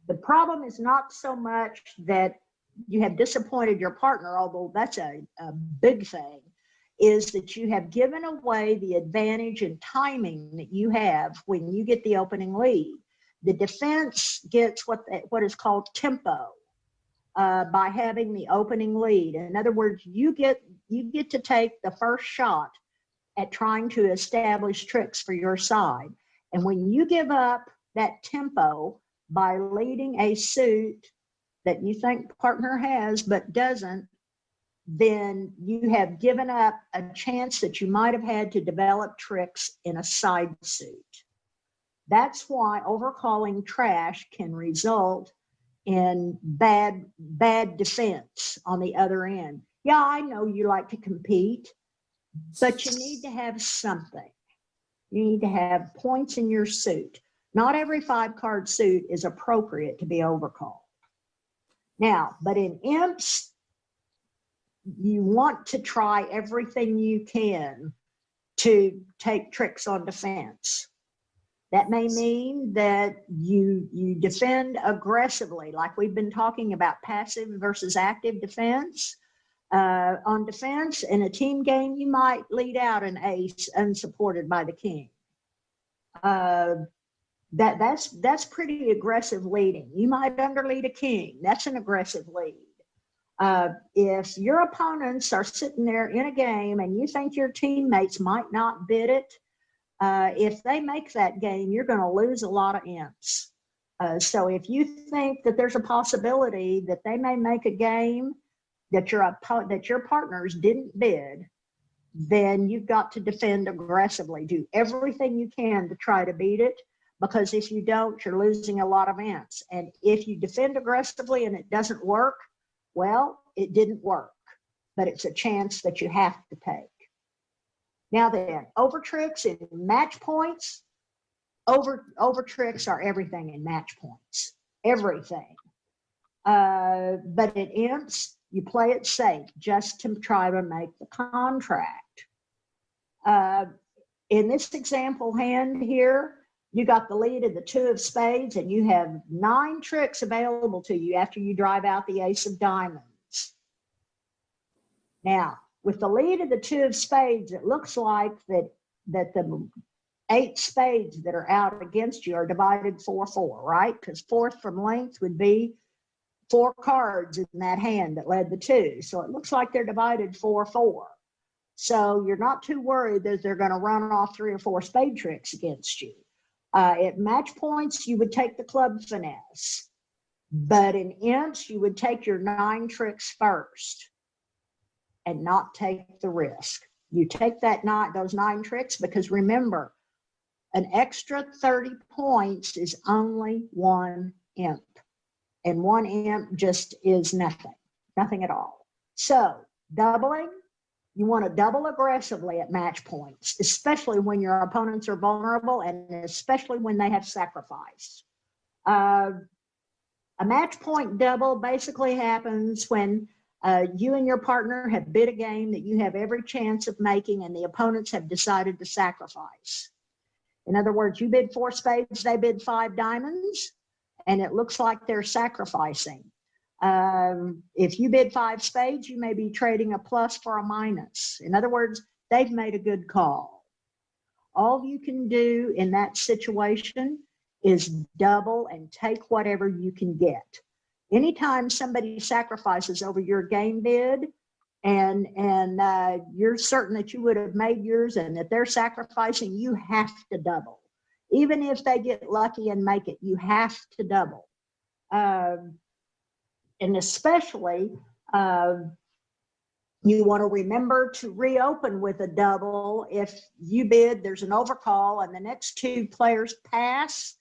The problem is not so much that you have disappointed your partner, although that's a big thing, is that you have given away the advantage and timing that you have when you get the opening lead. The defense gets what is called tempo by having the opening lead. In other words, you get to take the first shot at trying to establish tricks for your side. And when you give up that tempo by leading a suit that you think partner has but doesn't, then you have given up a chance that you might have had to develop tricks in a side suit. That's why overcalling trash can result in bad defense on the other end. Yeah, I know you like to compete, but you need to have something. You need to have points in your suit. Not every 5-card suit is appropriate to be overcalled. Now, but in imps, you want to try everything you can to take tricks on defense. That may mean that you defend aggressively, like we've been talking about passive versus active defense. On defense, in a team game, you might lead out an ace unsupported by the king. That's pretty aggressive leading. You might underlead a king. That's an aggressive lead. If your opponents are sitting there in a game and you think your teammates might not bid it, if they make that game, you're going to lose a lot of imps. So if you think that there's a possibility that they may make a game that your partners didn't bid, then you've got to defend aggressively. Do everything you can to try to beat it, because if you don't, you're losing a lot of imps. And if you defend aggressively and it doesn't work, well, it didn't work, but it's a chance that you have to take. Now then, over tricks in match points, over tricks are everything in match points, everything. But at imps, you play it safe just to try to make the contract. In this example hand here, you got the lead of the 2 of spades and you have 9 tricks available to you after you drive out the ace of diamonds. Now, with the lead of the 2 of spades, it looks like that the 8 spades that are out against you are divided 4-4, right? Because 4th from length would be 4 cards in that hand that led the 2. So it looks like they're divided 4-4. So you're not too worried that they're going to run off 3 or 4 spade tricks against you. At match points, you would take the club finesse. But in imps, you would take your 9 tricks first and not take the risk. You take those 9 tricks because remember, an extra 30 points is only 1 imp. And 1 imp just is nothing at all. So doubling, you want to double aggressively at match points, especially when your opponents are vulnerable and especially when they have sacrifice. A match point double basically happens when you and your partner have bid a game that you have every chance of making and the opponents have decided to sacrifice. In other words, you bid 4 spades, they bid 5 diamonds, and it looks like they're sacrificing. If you bid 5 spades, you may be trading a plus for a minus. In other words, they've made a good call. All you can do in that situation is double and take whatever you can get. Anytime somebody sacrifices over your game bid and you're certain that you would have made yours and that they're sacrificing, you have to double. Even if they get lucky and make it, you have to double. And especially, you want to remember to reopen with a double. If you bid, there's an overcall and the next 2 players pass.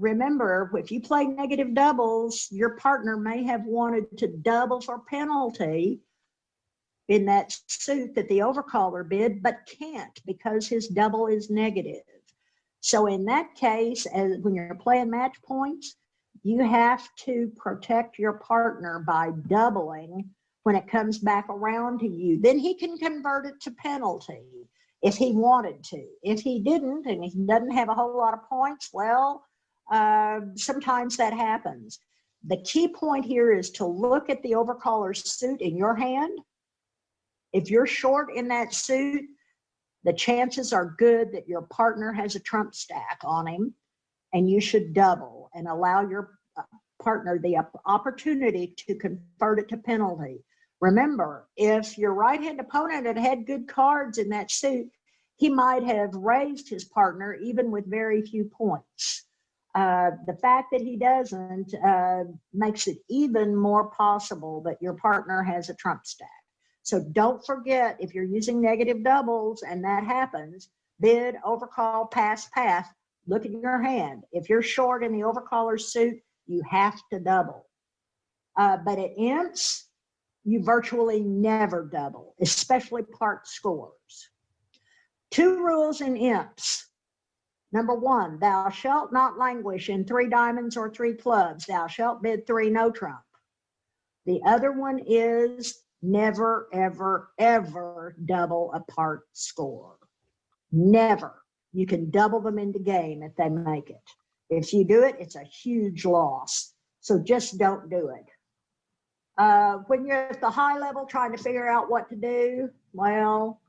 Remember, if you play negative doubles, your partner may have wanted to double for penalty in that suit that the overcaller bid, but can't because his double is negative. So in that case, when you're playing match points, you have to protect your partner by doubling when it comes back around to you. Then he can convert it to penalty if he wanted to. If he didn't, and he doesn't have a whole lot of points, well, sometimes that happens. The key point here is to look at the overcaller's suit in your hand. If you're short in that suit, the chances are good that your partner has a trump stack on him, and you should double and allow your partner the opportunity to convert it to penalty. Remember, if your right-hand opponent had good cards in that suit, he might have raised his partner even with very few points. The fact that he doesn't makes it even more possible that your partner has a trump stack. So don't forget, if you're using negative doubles and that happens, bid, overcall, pass, path, look at your hand. If you're short in the overcaller's suit, you have to double. But at imps, you virtually never double, especially part scores. 2 rules in imps. Number 1, thou shalt not languish in 3 diamonds or 3 clubs. Thou shalt bid 3 no trump. The other one is never, ever, ever double a part score. Never. You can double them into game if they make it. If you do it, it's a huge loss. So just don't do it. When you're at the high level trying to figure out what to do, well,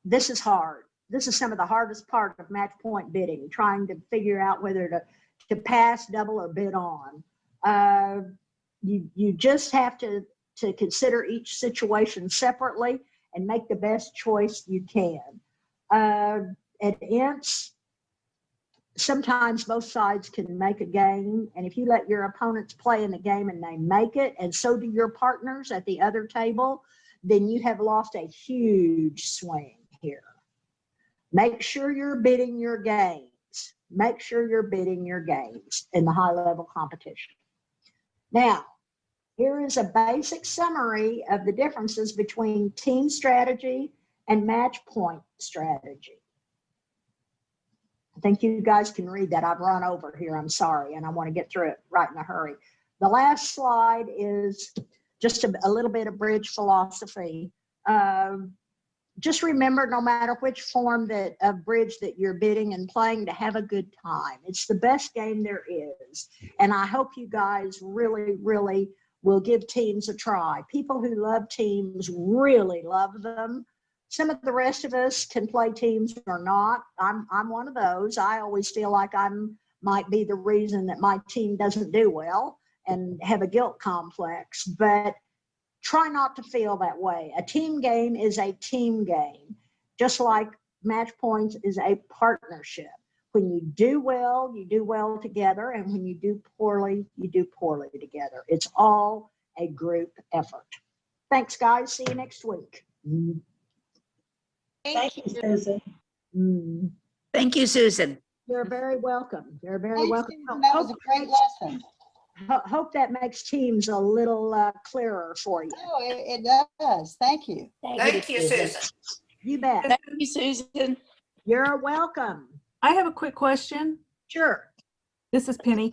this is hard. This is some of the hardest part of match point bidding, trying to figure out whether to pass, double, or bid on. You just have to consider each situation separately and make the best choice you can. At imps, sometimes both sides can make a game, and if you let your opponents play in the game and they make it, and so do your partners at the other table, then you have lost a huge swing here. Make sure you're bidding your games. Make sure you're bidding your games in the high-level competition. Now, here is a basic summary of the differences between team strategy and match point strategy. I think you guys can read that. I've run over here. I'm sorry, and I want to get through it right in a hurry. The last slide is just a little bit of bridge philosophy. Just remember, no matter which form of bridge that you're bidding and playing, to have a good time. It's the best game there is. And I hope you guys really, really will give teams a try. People who love teams really love them. Some of the rest of us can play teams or not. I'm one of those. I always feel like might be the reason that my team doesn't do well and have a guilt complex, but try not to feel that way. A team game is a team game, just like match points is a partnership. When you do well together, and when you do poorly together. It's all a group effort. Thanks, guys. See you next week. Thank you, Susan. Thank you, Susan. You're very welcome. You're very Thanks, welcome. Susan. That was a great lesson. Hope that makes teams a little clearer for you. Oh, it does. Thank you. Thank you, Susan. You bet. Thank you, Susan. You're welcome. I have a quick question. Sure. This is Penny.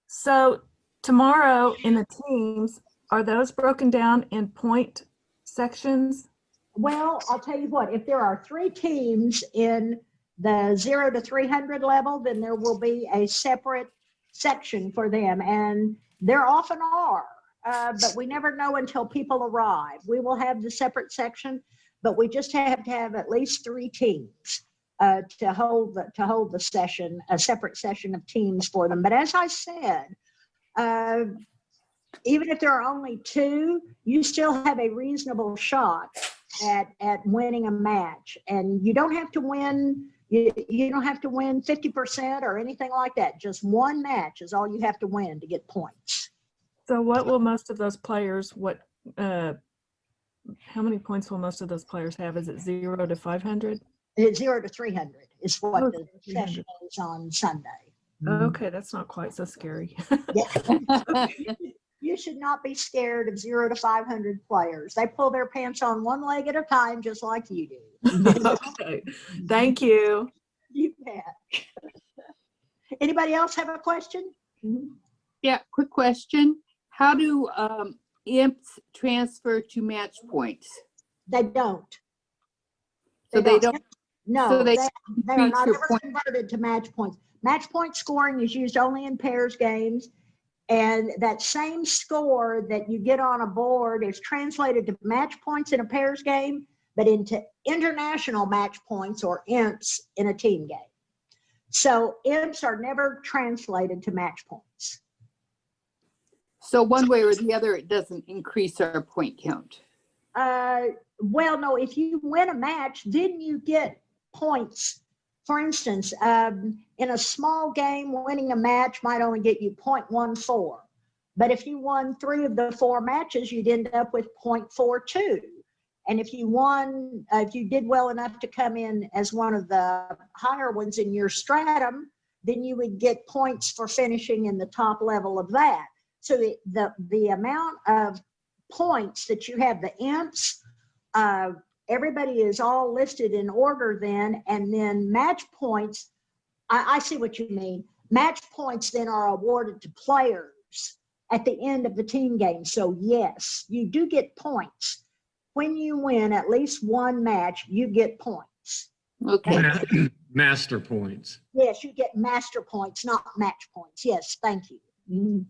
So tomorrow in the teams, are those broken down in point sections? Well, I'll tell you what, if there are 3 teams in the 0 to 300 level, then there will be a separate section for them, and there often are, but we never know until people arrive. We will have the separate section, but we just have to have at least 3 teams to hold the session, a separate session of teams for them. But as I said, even if there are only 2, you still have a reasonable shot at winning a match, and you don't have to win. You don't have to win 50% or anything like that. Just one match is all you have to win to get points. So what will most of those players, how many points will most of those players have? Is it 0 to 500? It's 0 to 300 is what Oh, the 300. session is on Sunday. Okay, that's not quite so scary. Yeah. You should not be scared of 0 to 500 players. They pull their pants on one leg at a time, just like you do. Okay, thank you. You bet. Anybody else have a question? Yeah, quick question. How do imps transfer to match points? They don't. So they don't, No, so they they are increase not your ever point. converted to match points. Match point scoring is used only in pairs games. And that same score that you get on a board is translated to match points in a pairs game, but into international match points or imps in a team game. So imps are never translated to match points. So one way or the other, it doesn't increase our point count. Well, no, if you win a match, then you get points. For instance, in a small game, winning a match might only get you 0.14. But if you won 3 of the 4 matches, you'd end up with 0.42. And if you did well enough to come in as one of the higher ones in your stratum, then you would get points for finishing in the top level of that. So the amount of points that you have, the imps, everybody is all listed in order then, and then match points, I see what you mean. Match points then are awarded to players at the end of the team game. So yes, you do get points. When you win at least one match, you get points. Okay. Master points. Yes, you get master points, not match points. Yes, thank you.